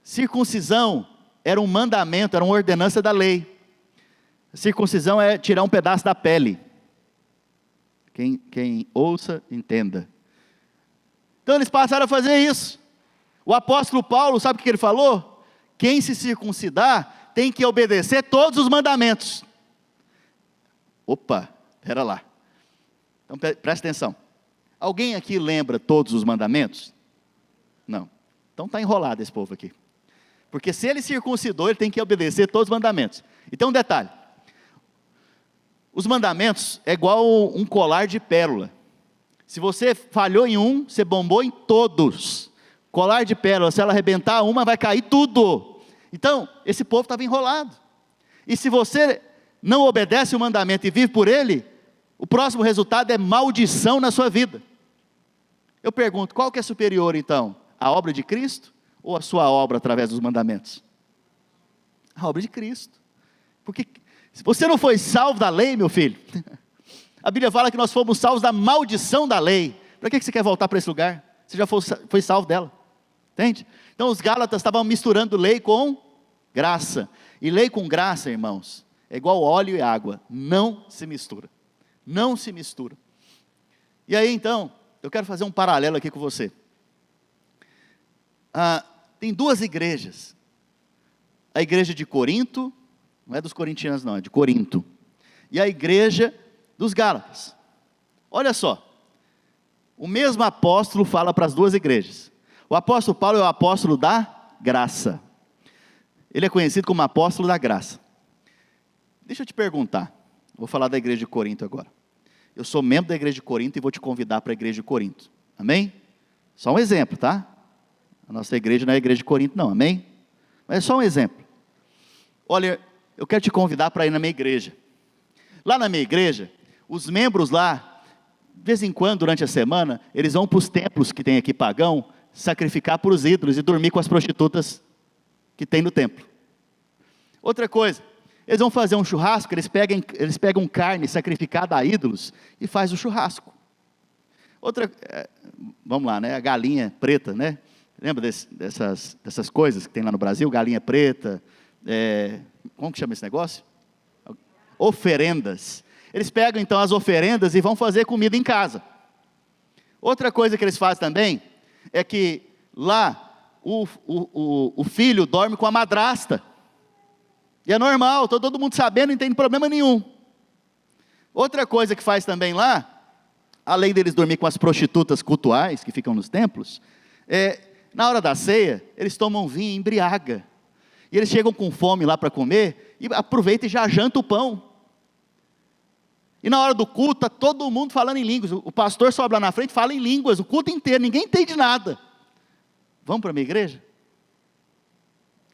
Circuncisão era um mandamento, era uma ordenança da lei. A circuncisão é tirar um pedaço da pele. Quem ouça, entenda. Então eles passaram a fazer isso. O apóstolo Paulo, sabe o que ele falou? Quem se circuncidar tem que obedecer todos os mandamentos. Opa, espera lá. Então presta atenção. Alguém aqui lembra todos os mandamentos? Não. Então está enrolado esse povo aqui. Porque se ele circuncidou, ele tem que obedecer todos os mandamentos. Então um detalhe. Os mandamentos é igual um colar de pérola. Se você falhou em um, você bombou em todos. Colar de pérola, se ela arrebentar uma, vai cair tudo. Então, esse povo estava enrolado. E se você não obedece o mandamento e vive por ele, o próximo resultado é maldição na sua vida. Eu pergunto, qual que é superior então? A obra de Cristo ou a sua obra através dos mandamentos? A obra de Cristo. Porque se você não foi salvo da lei, meu filho, a Bíblia fala que nós fomos salvos da maldição da lei. Para que você quer voltar para esse lugar? Você já foi salvo dela. Entende? Então os Gálatas estavam misturando lei com graça. E lei com graça, irmãos, é igual óleo e água. Não se mistura. Não se mistura. E aí então, eu quero fazer um paralelo aqui com você. Tem 2 igrejas. A igreja de Corinto, não é dos corintianos não, é de Corinto. E a igreja dos Gálatas. Olha só. O mesmo apóstolo fala para as 2 igrejas. O apóstolo Paulo é o apóstolo da graça. Ele é conhecido como apóstolo da graça. Deixa eu te perguntar. Vou falar da igreja de Corinto agora. Eu sou membro da igreja de Corinto e vou te convidar para a igreja de Corinto. Amém? Só um exemplo, tá? A nossa igreja não é a igreja de Corinto não, amém? Mas é só um exemplo. Olha, eu quero te convidar para ir na minha igreja. Lá na minha igreja, os membros lá de vez em quando, durante a semana, eles vão para os templos que tem aqui pagão, sacrificar para os ídolos e dormir com as prostitutas que tem no templo. Outra coisa, eles vão fazer um churrasco, eles pegam carne sacrificada a ídolos e faz o churrasco. Vamos lá, né? A galinha preta, né? Lembra dessas coisas que tem lá no Brasil? Galinha preta, como que chama esse negócio? Oferendas. Eles pegam então as oferendas e vão fazer comida em casa. Outra coisa que eles fazem também, é que lá o filho dorme com a madrasta. E é normal, está todo mundo sabendo, não tem problema nenhum. Outra coisa que faz também lá, além deles dormir com as prostitutas cultuais que ficam nos templos, na hora da ceia, eles tomam vinho e embriaga. E eles chegam com fome lá para comer, e aproveita e já janta o pão. E na hora do culto, está todo mundo falando em línguas. O pastor sobe lá na frente e fala em línguas, o culto inteiro, ninguém entende nada. Vamos para a minha igreja?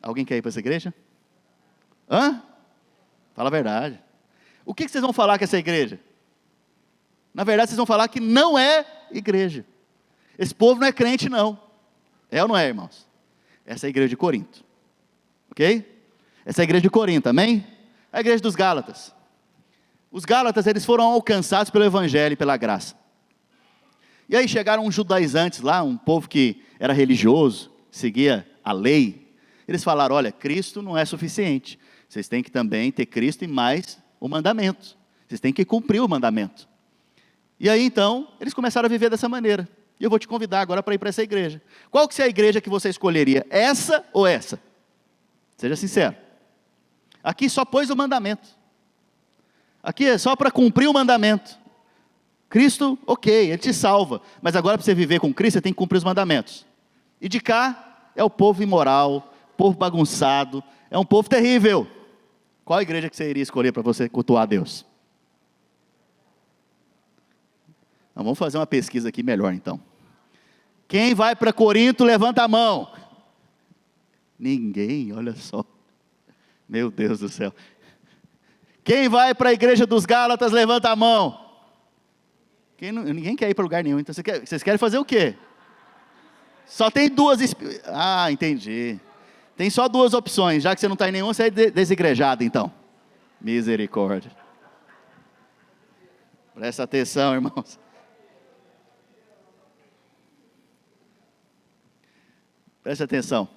Alguém quer ir para essa igreja? Hã? Fala a verdade. O que vocês vão falar com essa igreja? Na verdade, vocês vão falar que não é igreja. Esse povo não é crente, não. É ou não é, irmãos? Essa é a igreja de Corinto. Ok? Essa é a igreja de Corinto, amém? A igreja dos Gálatas. Os Gálatas, eles foram alcançados pelo evangelho e pela graça. E aí chegaram uns judaizantes lá, um povo que era religioso, seguia a lei. Eles falaram, olha, Cristo não é suficiente. Vocês têm que também ter Cristo e mais o mandamento. Vocês têm que cumprir o mandamento. E aí então, eles começaram a viver dessa maneira. E eu vou te convidar agora para ir para essa igreja. Qual que é a igreja que você escolheria? Essa ou essa? Seja sincero. Aqui só pôs o mandamento. Aqui é só para cumprir o mandamento. Cristo, ok, Ele te salva. Mas agora para você viver com Cristo, você tem que cumprir os mandamentos. E de cá, é o povo imoral, povo bagunçado, é um povo terrível. Qual igreja que você iria escolher para você cultuar a Deus? Então, vamos fazer uma pesquisa aqui melhor então. Quem vai para Corinto, levanta a mão. Ninguém, olha só. Meu Deus do céu. Quem vai para a igreja dos Gálatas, levanta a mão. Ninguém quer ir para lugar nenhum. Então vocês querem fazer o quê? Só tem duas. Ah, entendi. Tem só duas opções. Já que você não está em nenhuma, você é desigrejado então. Misericórdia. Presta atenção, irmãos. Presta atenção.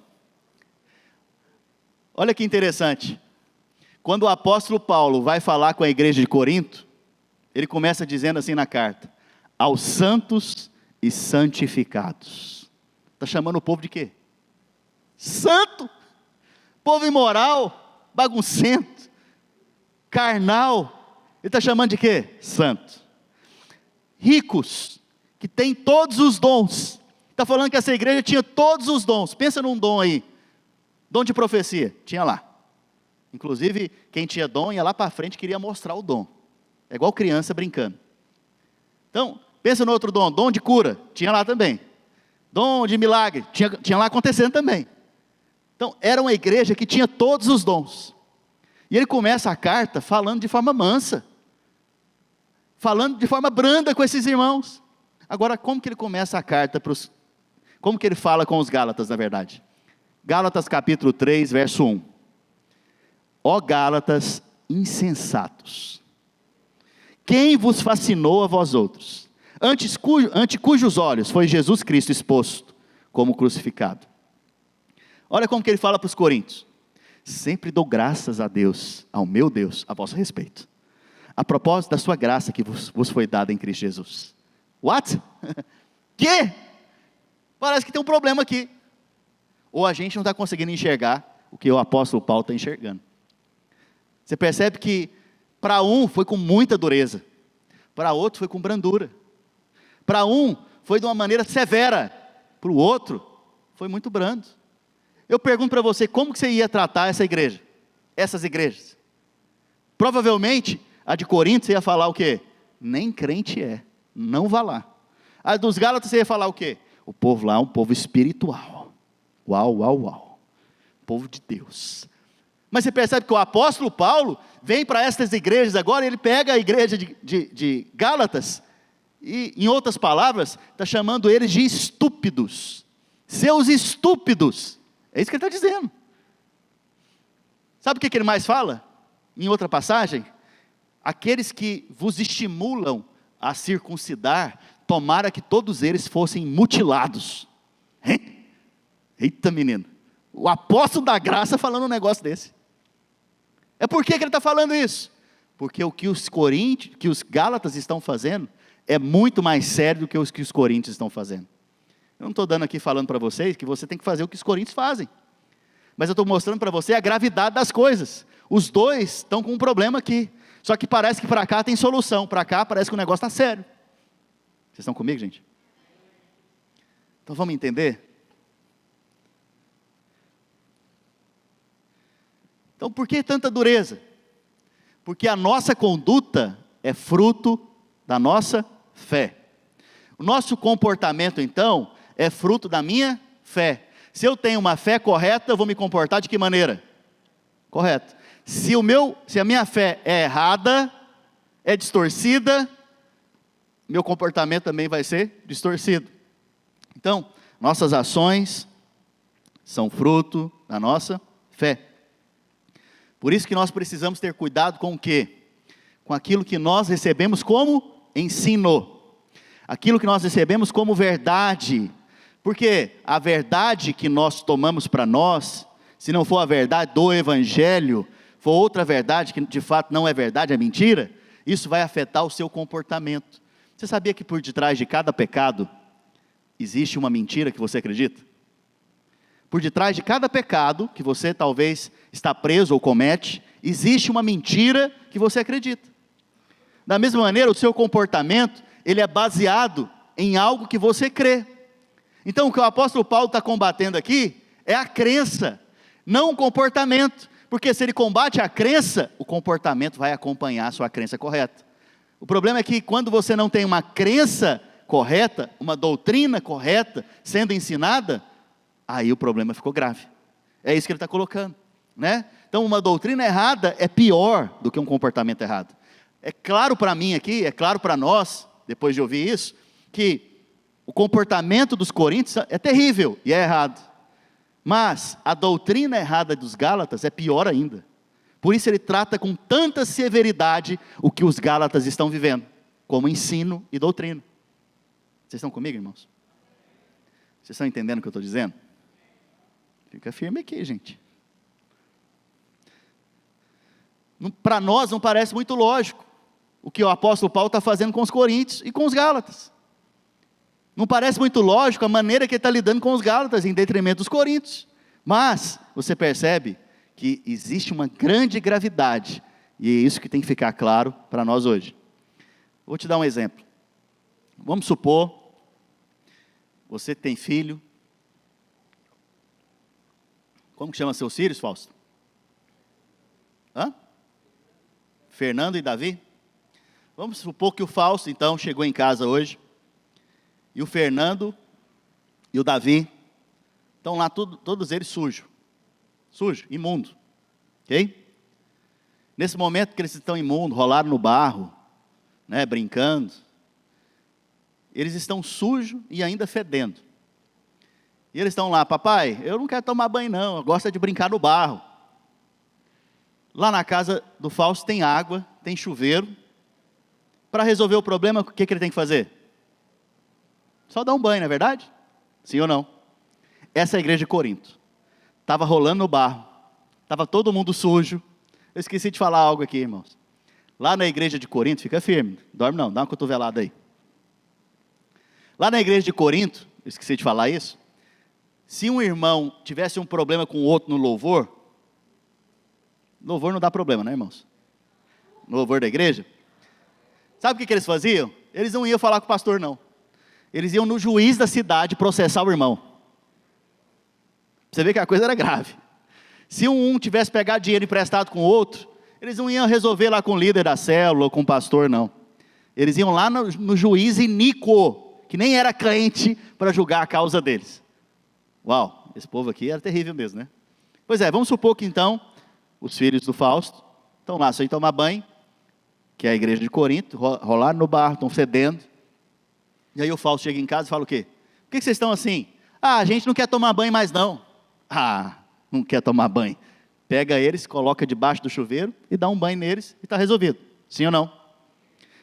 Olha que interessante. Quando o apóstolo Paulo vai falar com a igreja de Corinto, ele começa dizendo assim na carta: aos santos e santificados. Está chamando o povo de quê? Santo. Povo imoral, baguncento, carnal. Ele está chamando de quê? Santo. Ricos, que tem todos os dons. Está falando que essa igreja tinha todos os dons. Pensa num dom aí. Dom de profecia, tinha lá. Inclusive, quem tinha dom ia lá para frente e queria mostrar o dom. É igual criança brincando. Então, pensa no outro dom. Dom de cura, tinha lá também. Dom de milagre, tinha lá acontecendo também. Então, era uma igreja que tinha todos os dons. E ele começa a carta falando de forma mansa. Falando de forma branda com esses irmãos. Agora, como que ele começa a carta para os... Como que ele fala com os Gálatas, na verdade? Gálatas capítulo 3, verso 1. Ó Gálatas insensatos, quem vos fascinou a vós outros? Ante cujos olhos foi Jesus Cristo exposto como crucificado. Olha como que ele fala para os coríntios. Sempre dou graças a Deus, ao meu Deus, a vosso respeito. A propósito da sua graça que vos foi dada em Cristo Jesus. What? Que? Parece que tem um problema aqui. Ou a gente não está conseguindo enxergar o que o apóstolo Paulo está enxergando. Você percebe que para um foi com muita dureza, para outro foi com brandura. Para um foi de uma maneira severa, para o outro foi muito brando. Eu pergunto para você, como que você ia tratar essa igreja? Essas igrejas? Provavelmente, a de Corinto você ia falar o quê? Nem crente é, não vá lá. A dos Gálatas você ia falar o quê? O povo lá é um povo espiritual. Uau, uau, uau. Povo de Deus. Mas você percebe que o apóstolo Paulo vem para estas igrejas agora, ele pega a igreja de Gálatas E, em outras palavras, está chamando eles de estúpidos. Seus estúpidos. É isso que ele está dizendo. Sabe o que ele mais fala? Em outra passagem, aqueles que vos estimulam a circuncidar, tomara que todos eles fossem mutilados. Hein? Eita menino, o apóstolo da graça falando um negócio desse. É por que ele está falando isso? Porque o que os Gálatas estão fazendo, é muito mais sério do que os Coríntios estão fazendo. Eu não estou dando aqui falando para vocês, que você tem que fazer o que os Coríntios fazem. Mas eu estou mostrando para você a gravidade das coisas. Os dois estão com um problema aqui. Só que parece que para cá tem solução. Para cá parece que o negócio está sério. Vocês estão comigo, gente? Então vamos entender? Então por que tanta dureza? Porque a nossa conduta é fruto da nossa fé. O nosso comportamento então é fruto da minha fé. Se eu tenho uma fé correta, eu vou me comportar de que maneira? Correto. Se a minha fé é errada, é distorcida, meu comportamento também vai ser distorcido. Então, nossas ações são fruto da nossa fé. Por isso que nós precisamos ter cuidado com o quê? Com aquilo que nós recebemos como ensino. Aquilo que nós recebemos como verdade. Porque a verdade que nós tomamos para nós, se não for a verdade do Evangelho, for outra verdade que de fato não é verdade, é mentira, isso vai afetar o seu comportamento. Você sabia que por detrás de cada pecado, existe uma mentira que você acredita? Por detrás de cada pecado, que você talvez está preso ou comete, existe uma mentira que você acredita. Da mesma maneira, o seu comportamento, ele é baseado em algo que você crê. Então, o que o apóstolo Paulo está combatendo aqui, é a crença, não o comportamento. Porque se ele combate a crença, o comportamento vai acompanhar a sua crença correta. O problema é que quando você não tem uma crença correta, uma doutrina correta, sendo ensinada, aí o problema ficou grave. É isso que ele está colocando, né? Então uma doutrina errada é pior do que um comportamento errado. É claro para mim aqui, é claro para nós, depois de ouvir isso, que o comportamento dos coríntios é terrível e é errado. Mas a doutrina errada dos Gálatas é pior ainda. Por isso ele trata com tanta severidade o que os Gálatas estão vivendo, como ensino e doutrina. Vocês estão comigo, irmãos? Vocês estão entendendo o que eu estou dizendo? Fica firme aqui, gente. Para nós não parece muito lógico o que o apóstolo Paulo está fazendo com os coríntios e com os Gálatas. Não parece muito lógico a maneira que ele está lidando com os Gálatas, em detrimento dos coríntios. Mas, você percebe que existe uma grande gravidade, e é isso que tem que ficar claro para nós hoje. Vou te dar um exemplo. Vamos supor, você tem filho. Como que chama seus filhos, Fausto? Fernando e Davi? Vamos supor que o Fausto, então, chegou em casa hoje, e o Fernando e o Davi estão lá todos eles sujos, imundo, ok? Nesse momento que eles estão imundos, rolaram no barro, né, brincando, eles estão sujos e ainda fedendo. E eles estão lá, papai, eu não quero tomar banho não, eu gosto de brincar no barro. Lá na casa do Fausto tem água, tem chuveiro. Para resolver o problema, o que ele tem que fazer? Só dar um banho, não é verdade? Sim ou não? Essa é a igreja de Corinto. Estava rolando no barro, estava todo mundo sujo. Eu esqueci de falar algo aqui, irmãos. Lá na igreja de Corinto, fica firme, dorme não, dá uma cotovelada aí. Lá na igreja de Corinto, eu esqueci de falar isso, se um irmão tivesse um problema com o outro no louvor não dá problema, né, irmãos? No louvor da igreja. Sabe o que eles faziam? Eles não iam falar com o pastor, não. Eles iam no juiz da cidade processar o irmão. Você vê que a coisa era grave. Se um tivesse pegado dinheiro emprestado com o outro, eles não iam resolver lá com o líder da célula ou com o pastor, não. Eles iam lá no juiz iníquo, que nem era crente, para julgar a causa deles. Uau, esse povo aqui era terrível mesmo, né? Pois é, vamos supor que então, os filhos do Fausto estão lá sem tomar banho, que é a igreja de Corinto, rolaram no barro, estão fedendo. E aí o Fausto chega em casa e fala o quê? Por que vocês estão assim? A gente não quer tomar banho mais não. Não quer tomar banho. Pega eles, coloca debaixo do chuveiro e dá um banho neles e está resolvido. Sim ou não?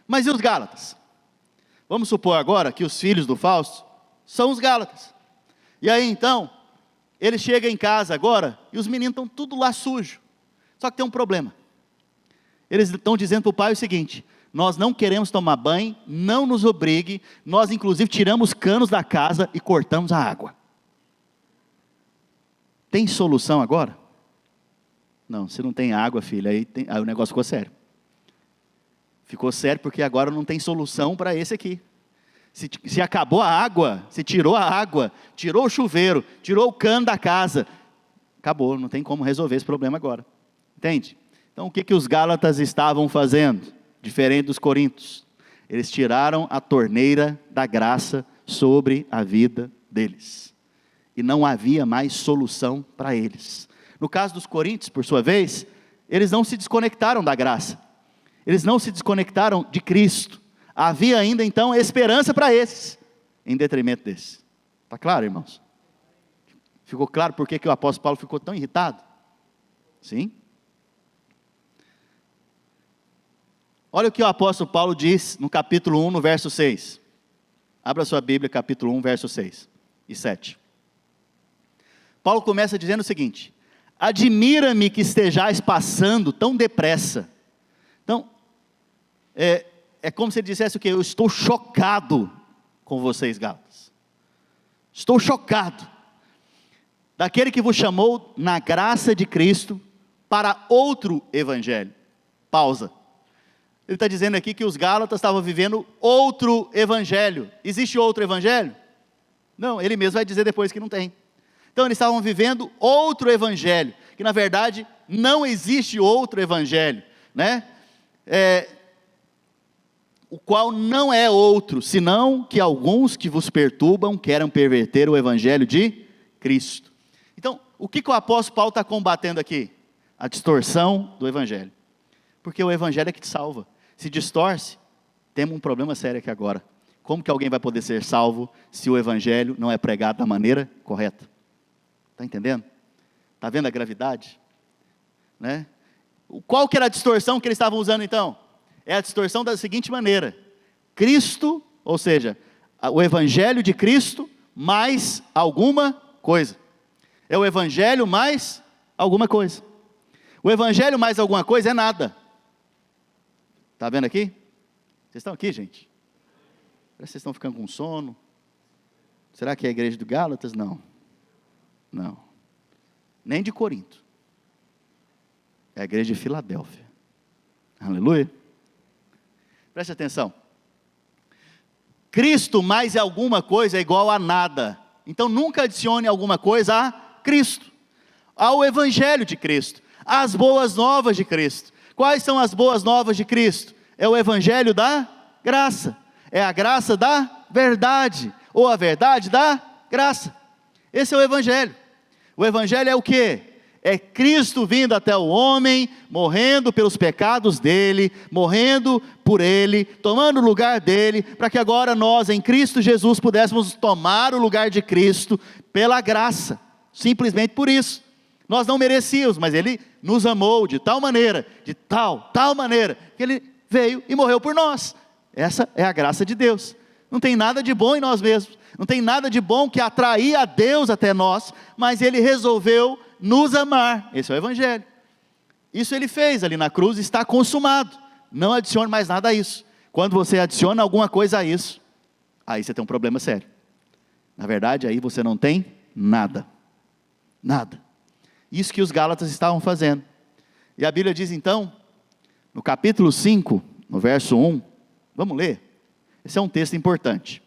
Mas e os Gálatas? Vamos supor agora que os filhos do Fausto são os Gálatas. E aí então, ele chega em casa agora e os meninos estão tudo lá sujo. Só que tem um problema. Eles estão dizendo para o pai o seguinte: nós não queremos tomar banho, não nos obrigue, nós inclusive tiramos canos da casa e cortamos a água. Tem solução agora? Não, se não tem água, filha, aí o negócio ficou sério. Ficou sério porque agora não tem solução para esse aqui. Se acabou a água, se tirou a água, tirou o chuveiro, tirou o cano da casa, acabou, não tem como resolver esse problema agora. Entende? Então o que os Gálatas estavam fazendo? Diferente dos coríntios. Eles tiraram a torneira da graça sobre a vida deles. E não havia mais solução para eles. No caso dos coríntios, por sua vez, eles não se desconectaram da graça. Eles não se desconectaram de Cristo. Havia ainda então esperança para esses, em detrimento desses. Está claro, irmãos? Ficou claro por que o apóstolo Paulo ficou tão irritado? Sim? Olha o que o apóstolo Paulo diz no capítulo 1, no verso 6. Abra sua Bíblia, capítulo 1, verso 6 e 7. Paulo começa dizendo o seguinte: admira-me que estejais passando tão depressa. Então, é como se ele dissesse o quê? Eu estou chocado com vocês, Gálatas. Estou chocado. Daquele que vos chamou na graça de Cristo para outro evangelho. Pausa. Ele está dizendo aqui que os Gálatas estavam vivendo outro evangelho. Existe outro evangelho? Não, ele mesmo vai dizer depois que não tem. Então eles estavam vivendo outro evangelho, que na verdade não existe outro evangelho, né? O qual não é outro, senão que alguns que vos perturbam querem perverter o evangelho de Cristo. Então, o que o apóstolo Paulo está combatendo aqui? A distorção do evangelho. Porque o evangelho é que te salva. Se distorce, temos um problema sério aqui agora. Como que alguém vai poder ser salvo se o evangelho não é pregado da maneira correta? Está entendendo? Está vendo a gravidade? Né? Qual que era a distorção que eles estavam usando então? É a distorção da seguinte maneira: Cristo, ou seja, o evangelho de Cristo mais alguma coisa. É o evangelho mais alguma coisa. O evangelho mais alguma coisa é nada. Está vendo aqui? Vocês estão aqui, gente? Parece que vocês estão ficando com sono. Será que é a igreja do Gálatas? Não. Não. Nem de Corinto. É a igreja de Filadélfia. Aleluia. Preste atenção. Cristo mais alguma coisa é igual a nada. Então nunca adicione alguma coisa a Cristo, ao evangelho de Cristo, às boas novas de Cristo. Quais são as boas novas de Cristo? É o evangelho da graça. É a graça da verdade, ou a verdade da graça. Esse é o evangelho. O evangelho é o quê? É Cristo vindo até o homem, morrendo pelos pecados dele, morrendo por ele, tomando o lugar dele, para que agora nós em Cristo Jesus pudéssemos tomar o lugar de Cristo pela graça, simplesmente por isso. Nós não merecíamos, mas ele nos amou de tal maneira, tal maneira, que ele veio e morreu por nós. Essa é a graça de Deus. Não tem nada de bom em nós mesmos, não tem nada de bom que atrair a Deus até nós, mas ele resolveu nos amar. Esse é o evangelho. Isso ele fez ali na cruz, está consumado. Não adicione mais nada a isso. Quando você adiciona alguma coisa a isso, aí você tem um problema sério. Na verdade, aí você não tem nada. Nada. Isso que os Gálatas estavam fazendo. E a Bíblia diz então, no capítulo 5, no verso 1, vamos ler? Esse é um texto importante.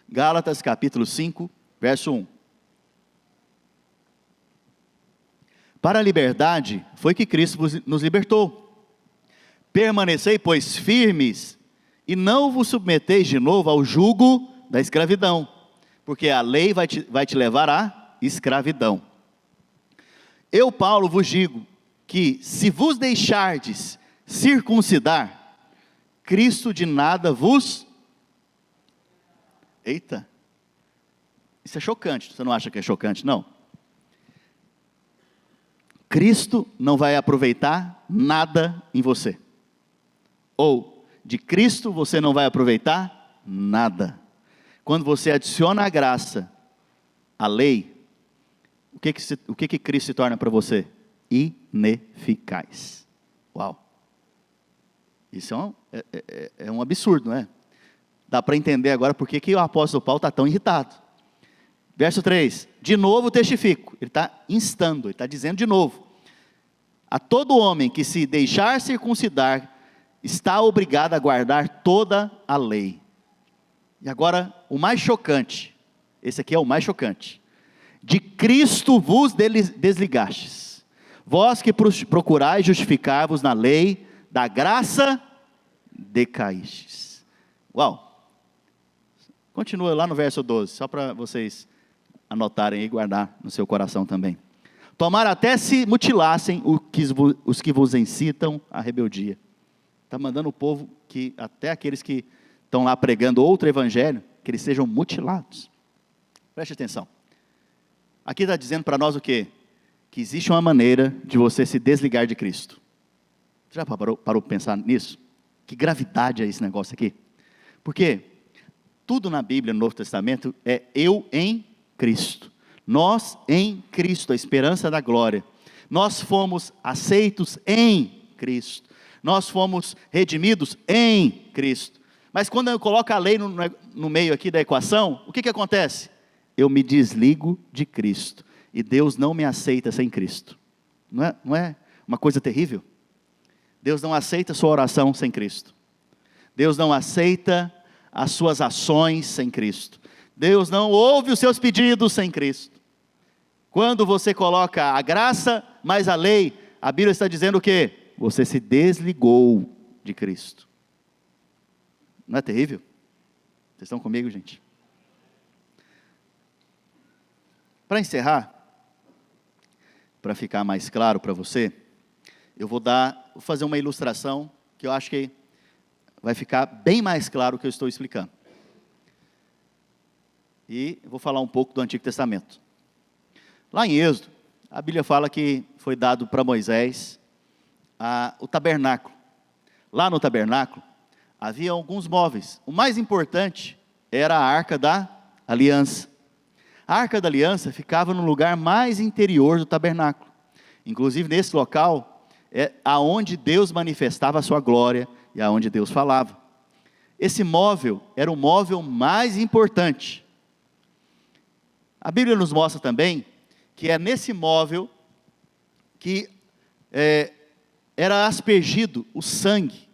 Gálatas capítulo 5, verso 1. Para a liberdade foi que Cristo nos libertou. Permanecei, pois, firmes, e não vos submeteis de novo ao jugo da escravidão, porque a lei vai te levar à escravidão. Eu, Paulo, vos digo que se vos deixardes circuncidar, Cristo de nada vos Eita, isso é chocante, você não acha que é chocante, não? Cristo não vai aproveitar nada em você. Ou, de Cristo você não vai aproveitar nada. Quando você adiciona a graça, a lei, o que Cristo se torna para você? Ineficaz. Uau! Isso é um absurdo, não é? Dá para entender agora por que o apóstolo Paulo está tão irritado. Verso 3, de novo testifico, ele está instando, ele está dizendo de novo, a todo homem que se deixar circuncidar, está obrigado a guardar toda a lei. E agora, o mais chocante, esse aqui é o mais chocante, de Cristo vos desligastes, vós que procurais justificar-vos na lei, da graça decaístes. Uau! Continua lá no verso 12, só para vocês anotarem e guardar no seu coração também. Tomara até se mutilassem os que vos incitam à rebeldia. Está mandando o povo, que até aqueles que estão lá pregando outro evangelho, que eles sejam mutilados. Preste atenção. Aqui está dizendo para nós o quê? Que existe uma maneira de você se desligar de Cristo. Você já parou para pensar nisso? Que gravidade é esse negócio aqui? Porque tudo na Bíblia, no Novo Testamento, é eu em Cristo. Nós em Cristo, a esperança da glória. Nós fomos aceitos em Cristo. Nós fomos redimidos em Cristo. Mas quando eu coloco a lei no meio aqui da equação, o que acontece? Eu me desligo de Cristo. E Deus não me aceita sem Cristo. Não é uma coisa terrível? Deus não aceita a sua oração sem Cristo. Deus não aceita as suas ações sem Cristo. Deus não ouve os seus pedidos sem Cristo. Quando você coloca a graça mais a lei, a Bíblia está dizendo o quê? Você se desligou de Cristo. Não é terrível? Vocês estão comigo, gente? Para encerrar, para ficar mais claro para você, eu vou fazer uma ilustração que eu acho que vai ficar bem mais claro o que eu estou explicando. E vou falar um pouco do Antigo Testamento. Lá em Êxodo, a Bíblia fala que foi dado para Moisés o tabernáculo. Lá no tabernáculo, havia alguns móveis. O mais importante era a Arca da Aliança. A Arca da Aliança ficava no lugar mais interior do tabernáculo. Inclusive, nesse local, é aonde Deus manifestava a sua glória e aonde Deus falava. Esse móvel era o móvel mais importante. A Bíblia nos mostra também que é nesse móvel que era aspergido o sangue.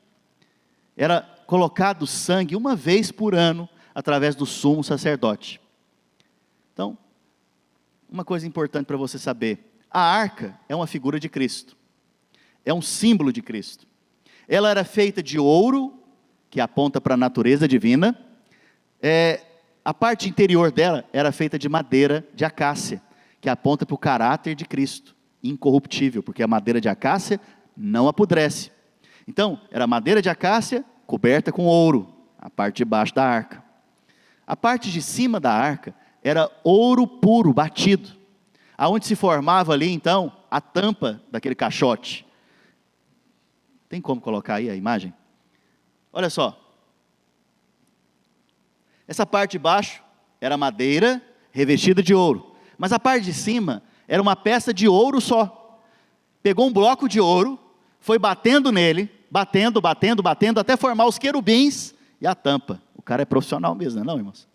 Era colocado sangue uma vez por ano através do sumo sacerdote. Então, uma coisa importante para você saber. A arca é uma figura de Cristo. É um símbolo de Cristo. Ela era feita de ouro, que aponta para a natureza divina. A parte interior dela era feita de madeira de acácia, que aponta para o caráter de Cristo, incorruptível, porque a madeira de acácia não apodrece. Então, era madeira de acácia coberta com ouro, a parte de baixo da arca. A parte de cima da arca era ouro puro, batido, aonde se formava ali, então, a tampa daquele caixote. Tem como colocar aí a imagem? Olha só. Essa parte de baixo era madeira revestida de ouro, mas a parte de cima era uma peça de ouro só. Pegou um bloco de ouro, foi batendo nele, batendo, até formar os querubins e a tampa. O cara é profissional mesmo, não é, irmãos?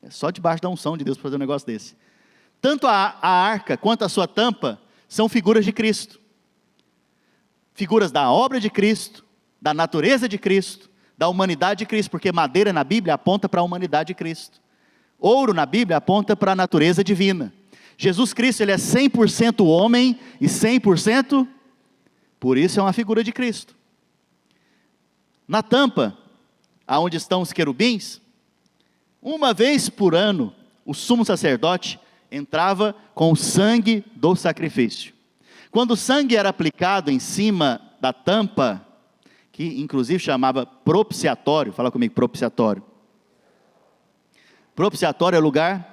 É só debaixo da unção de Deus para fazer um negócio desse. Tanto a arca quanto a sua tampa são figuras de Cristo. Figuras da obra de Cristo, da natureza de Cristo, da humanidade de Cristo, porque madeira na Bíblia aponta para a humanidade de Cristo. Ouro na Bíblia aponta para a natureza divina. Jesus Cristo, ele é 100% homem e 100%, por isso é uma figura de Cristo. Na tampa, aonde estão os querubins, uma vez por ano, o sumo sacerdote entrava com o sangue do sacrifício. Quando o sangue era aplicado em cima da tampa, que inclusive chamava propiciatório, fala comigo, propiciatório. Propiciatório é lugar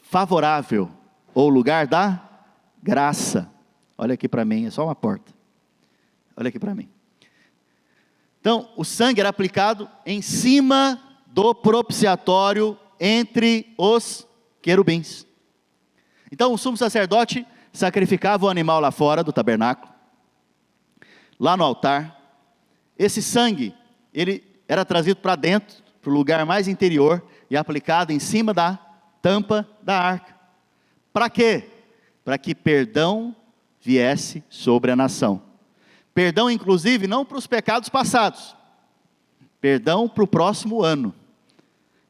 favorável, ou lugar da graça. Olha aqui para mim, é só uma porta. Olha aqui para mim. Então, o sangue era aplicado em cima do propiciatório entre os querubins. Então, o sumo sacerdote sacrificava o animal lá fora do tabernáculo, lá no altar. Esse sangue, ele era trazido para dentro, para o lugar mais interior, e aplicado em cima da tampa da arca. Para quê? Para que perdão viesse sobre a nação. Perdão, inclusive, não para os pecados passados. Perdão para o próximo ano.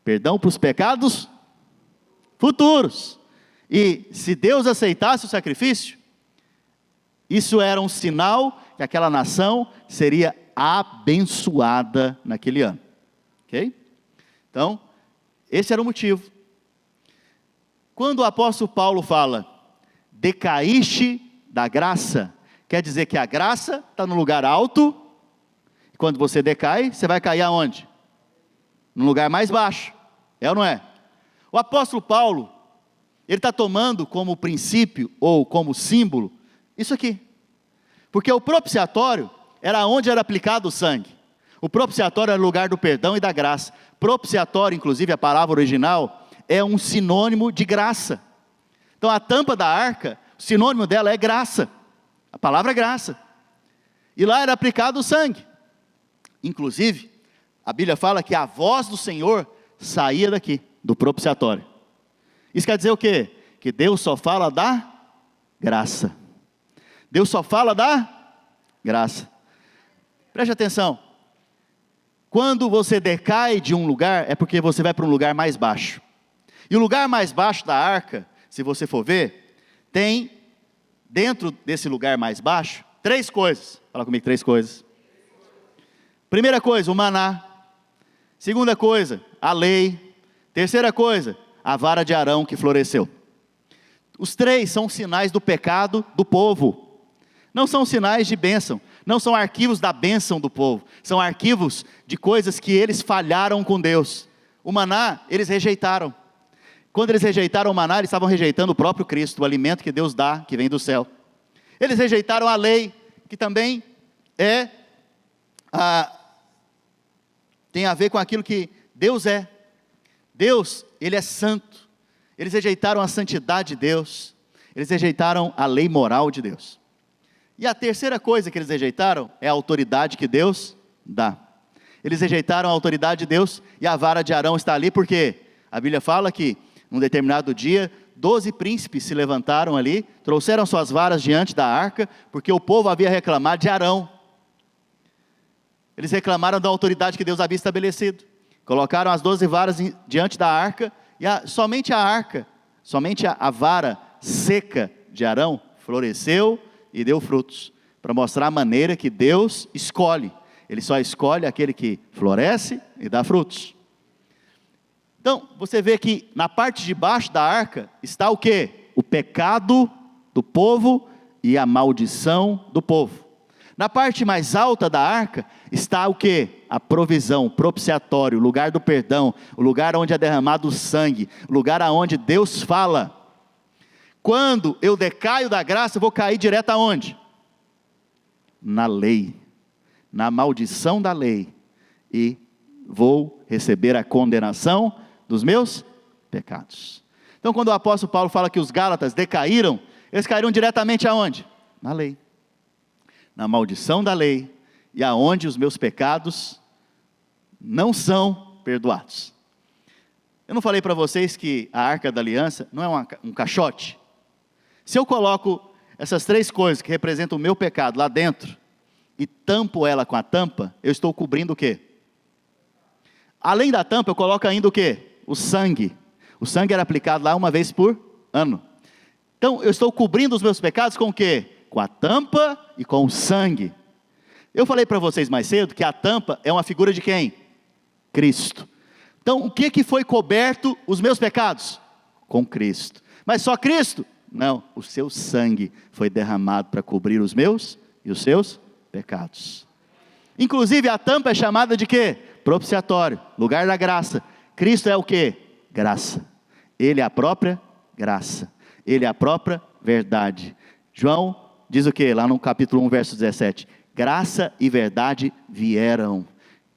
Perdão para os pecados futuros. E se Deus aceitasse o sacrifício, isso era um sinal que aquela nação seria abençoada naquele ano. Ok? Então, esse era o motivo. Quando o apóstolo Paulo fala, decaíste da graça, quer dizer que a graça está no lugar alto, e quando você decai, você vai cair aonde? No lugar mais baixo, é ou não é? O apóstolo Paulo, ele está tomando como princípio, ou como símbolo, isso aqui, porque o propiciatório era onde era aplicado o sangue. O propiciatório era o lugar do perdão e da graça. Propiciatório, inclusive a palavra original, é um sinônimo de graça. Então a tampa da arca, o sinônimo dela é graça, a palavra é graça, e lá era aplicado o sangue. Inclusive, a Bíblia fala que a voz do Senhor saía daqui, do propiciatório. Isso quer dizer o quê? Que Deus só fala da graça. Deus só fala da graça. Preste atenção, quando você decai de um lugar, é porque você vai para um lugar mais baixo. E o lugar mais baixo da arca, se você for ver, tem, dentro desse lugar mais baixo, 3 coisas. Fala comigo, 3 coisas. Primeira coisa, o maná. Segunda coisa, a lei. Terceira coisa, a vara de Arão que floresceu. Os 3 são sinais do pecado do povo. Não são sinais de bênção. Não são arquivos da bênção do povo. São arquivos de coisas que eles falharam com Deus. O maná, eles rejeitaram. Quando eles rejeitaram o maná, eles estavam rejeitando o próprio Cristo, o alimento que Deus dá, que vem do céu. Eles rejeitaram a lei, que também tem a ver com aquilo que Deus é. Deus, Ele é santo. Eles rejeitaram a santidade de Deus. Eles rejeitaram a lei moral de Deus. E a terceira coisa que eles rejeitaram é a autoridade que Deus dá. Eles rejeitaram a autoridade de Deus, e a vara de Arão está ali, porque a Bíblia fala que, num determinado dia, 12 príncipes se levantaram ali, trouxeram suas varas diante da arca, porque o povo havia reclamado de Arão. Eles reclamaram da autoridade que Deus havia estabelecido. Colocaram as 12 varas diante da arca, e somente a arca, somente a vara seca de Arão, floresceu e deu frutos, para mostrar a maneira que Deus escolhe. Ele só escolhe aquele que floresce e dá frutos. Então, você vê que na parte de baixo da arca está o quê? O pecado do povo e a maldição do povo. Na parte mais alta da arca está o quê? A provisão, o propiciatório, o lugar do perdão, o lugar onde é derramado o sangue, o lugar aonde Deus fala. Quando eu decaio da graça, eu vou cair direto aonde? Na lei, na maldição da lei, e vou receber a condenação dos meus pecados. Então, quando o apóstolo Paulo fala que os Gálatas decaíram, eles caíram diretamente aonde? Na lei, na maldição da lei, e aonde os meus pecados não são perdoados. Eu não falei para vocês que a Arca da Aliança não é um caixote? Se eu coloco essas 3 coisas que representam o meu pecado lá dentro, e tampo ela com a tampa, eu estou cobrindo o quê? Além da tampa, eu coloco ainda o quê? O sangue. O sangue era aplicado lá uma vez por ano. Então, eu estou cobrindo os meus pecados com o quê? Com a tampa e com o sangue. Eu falei para vocês mais cedo que a tampa é uma figura de quem? Cristo. Então, o que foi coberto os meus pecados? Com Cristo. Mas só Cristo? Não, o seu sangue foi derramado para cobrir os meus e os seus pecados. Inclusive a tampa é chamada de quê? Propiciatório, lugar da graça. Cristo é o quê? Graça. Ele é a própria graça. Ele é a própria verdade. João diz o quê? Lá no capítulo 1, verso 17. Graça e verdade vieram.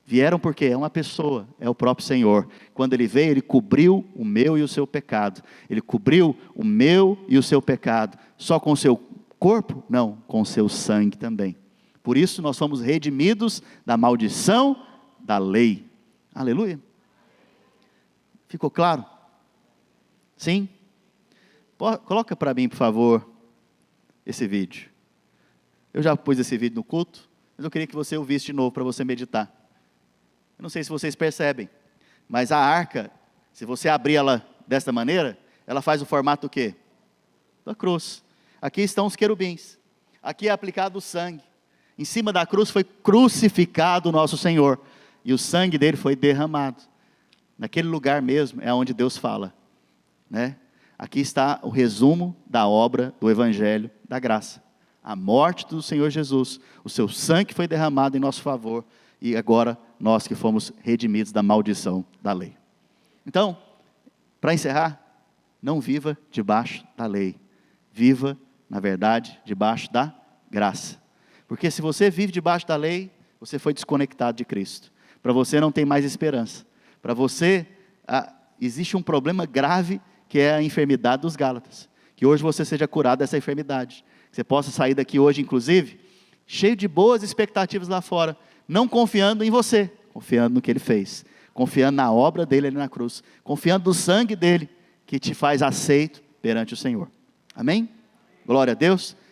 Vieram porque é uma pessoa, é o próprio Senhor. Quando Ele veio, Ele cobriu o meu e o seu pecado. Ele cobriu o meu e o seu pecado. Só com o seu corpo? Não, com o seu sangue também. Por isso nós fomos redimidos da maldição da lei. Aleluia. Ficou claro? Sim? Coloca para mim, por favor, esse vídeo. Eu já pus esse vídeo no culto, mas eu queria que você ouvisse de novo para você meditar. Eu não sei se vocês percebem, mas a arca, se você abrir ela desta maneira, ela faz o formato do quê? Da cruz. Aqui estão os querubins. Aqui é aplicado o sangue. Em cima da cruz foi crucificado o nosso Senhor. E o sangue dele foi derramado. Naquele lugar mesmo é onde Deus fala, né? Aqui está o resumo da obra do Evangelho da graça. A morte do Senhor Jesus, o seu sangue foi derramado em nosso favor, e agora nós que fomos redimidos da maldição da lei. Então, para encerrar, não viva debaixo da lei, viva, na verdade, debaixo da graça. Porque se você vive debaixo da lei, você foi desconectado de Cristo. Para você não tem mais esperança. Para você, existe um problema grave, que é a enfermidade dos Gálatas. Que hoje você seja curado dessa enfermidade. Que você possa sair daqui hoje, inclusive, cheio de boas expectativas lá fora, não confiando em você, confiando no que Ele fez, confiando na obra dEle ali na cruz, confiando no sangue dEle, que te faz aceito perante o Senhor. Amém? Glória a Deus.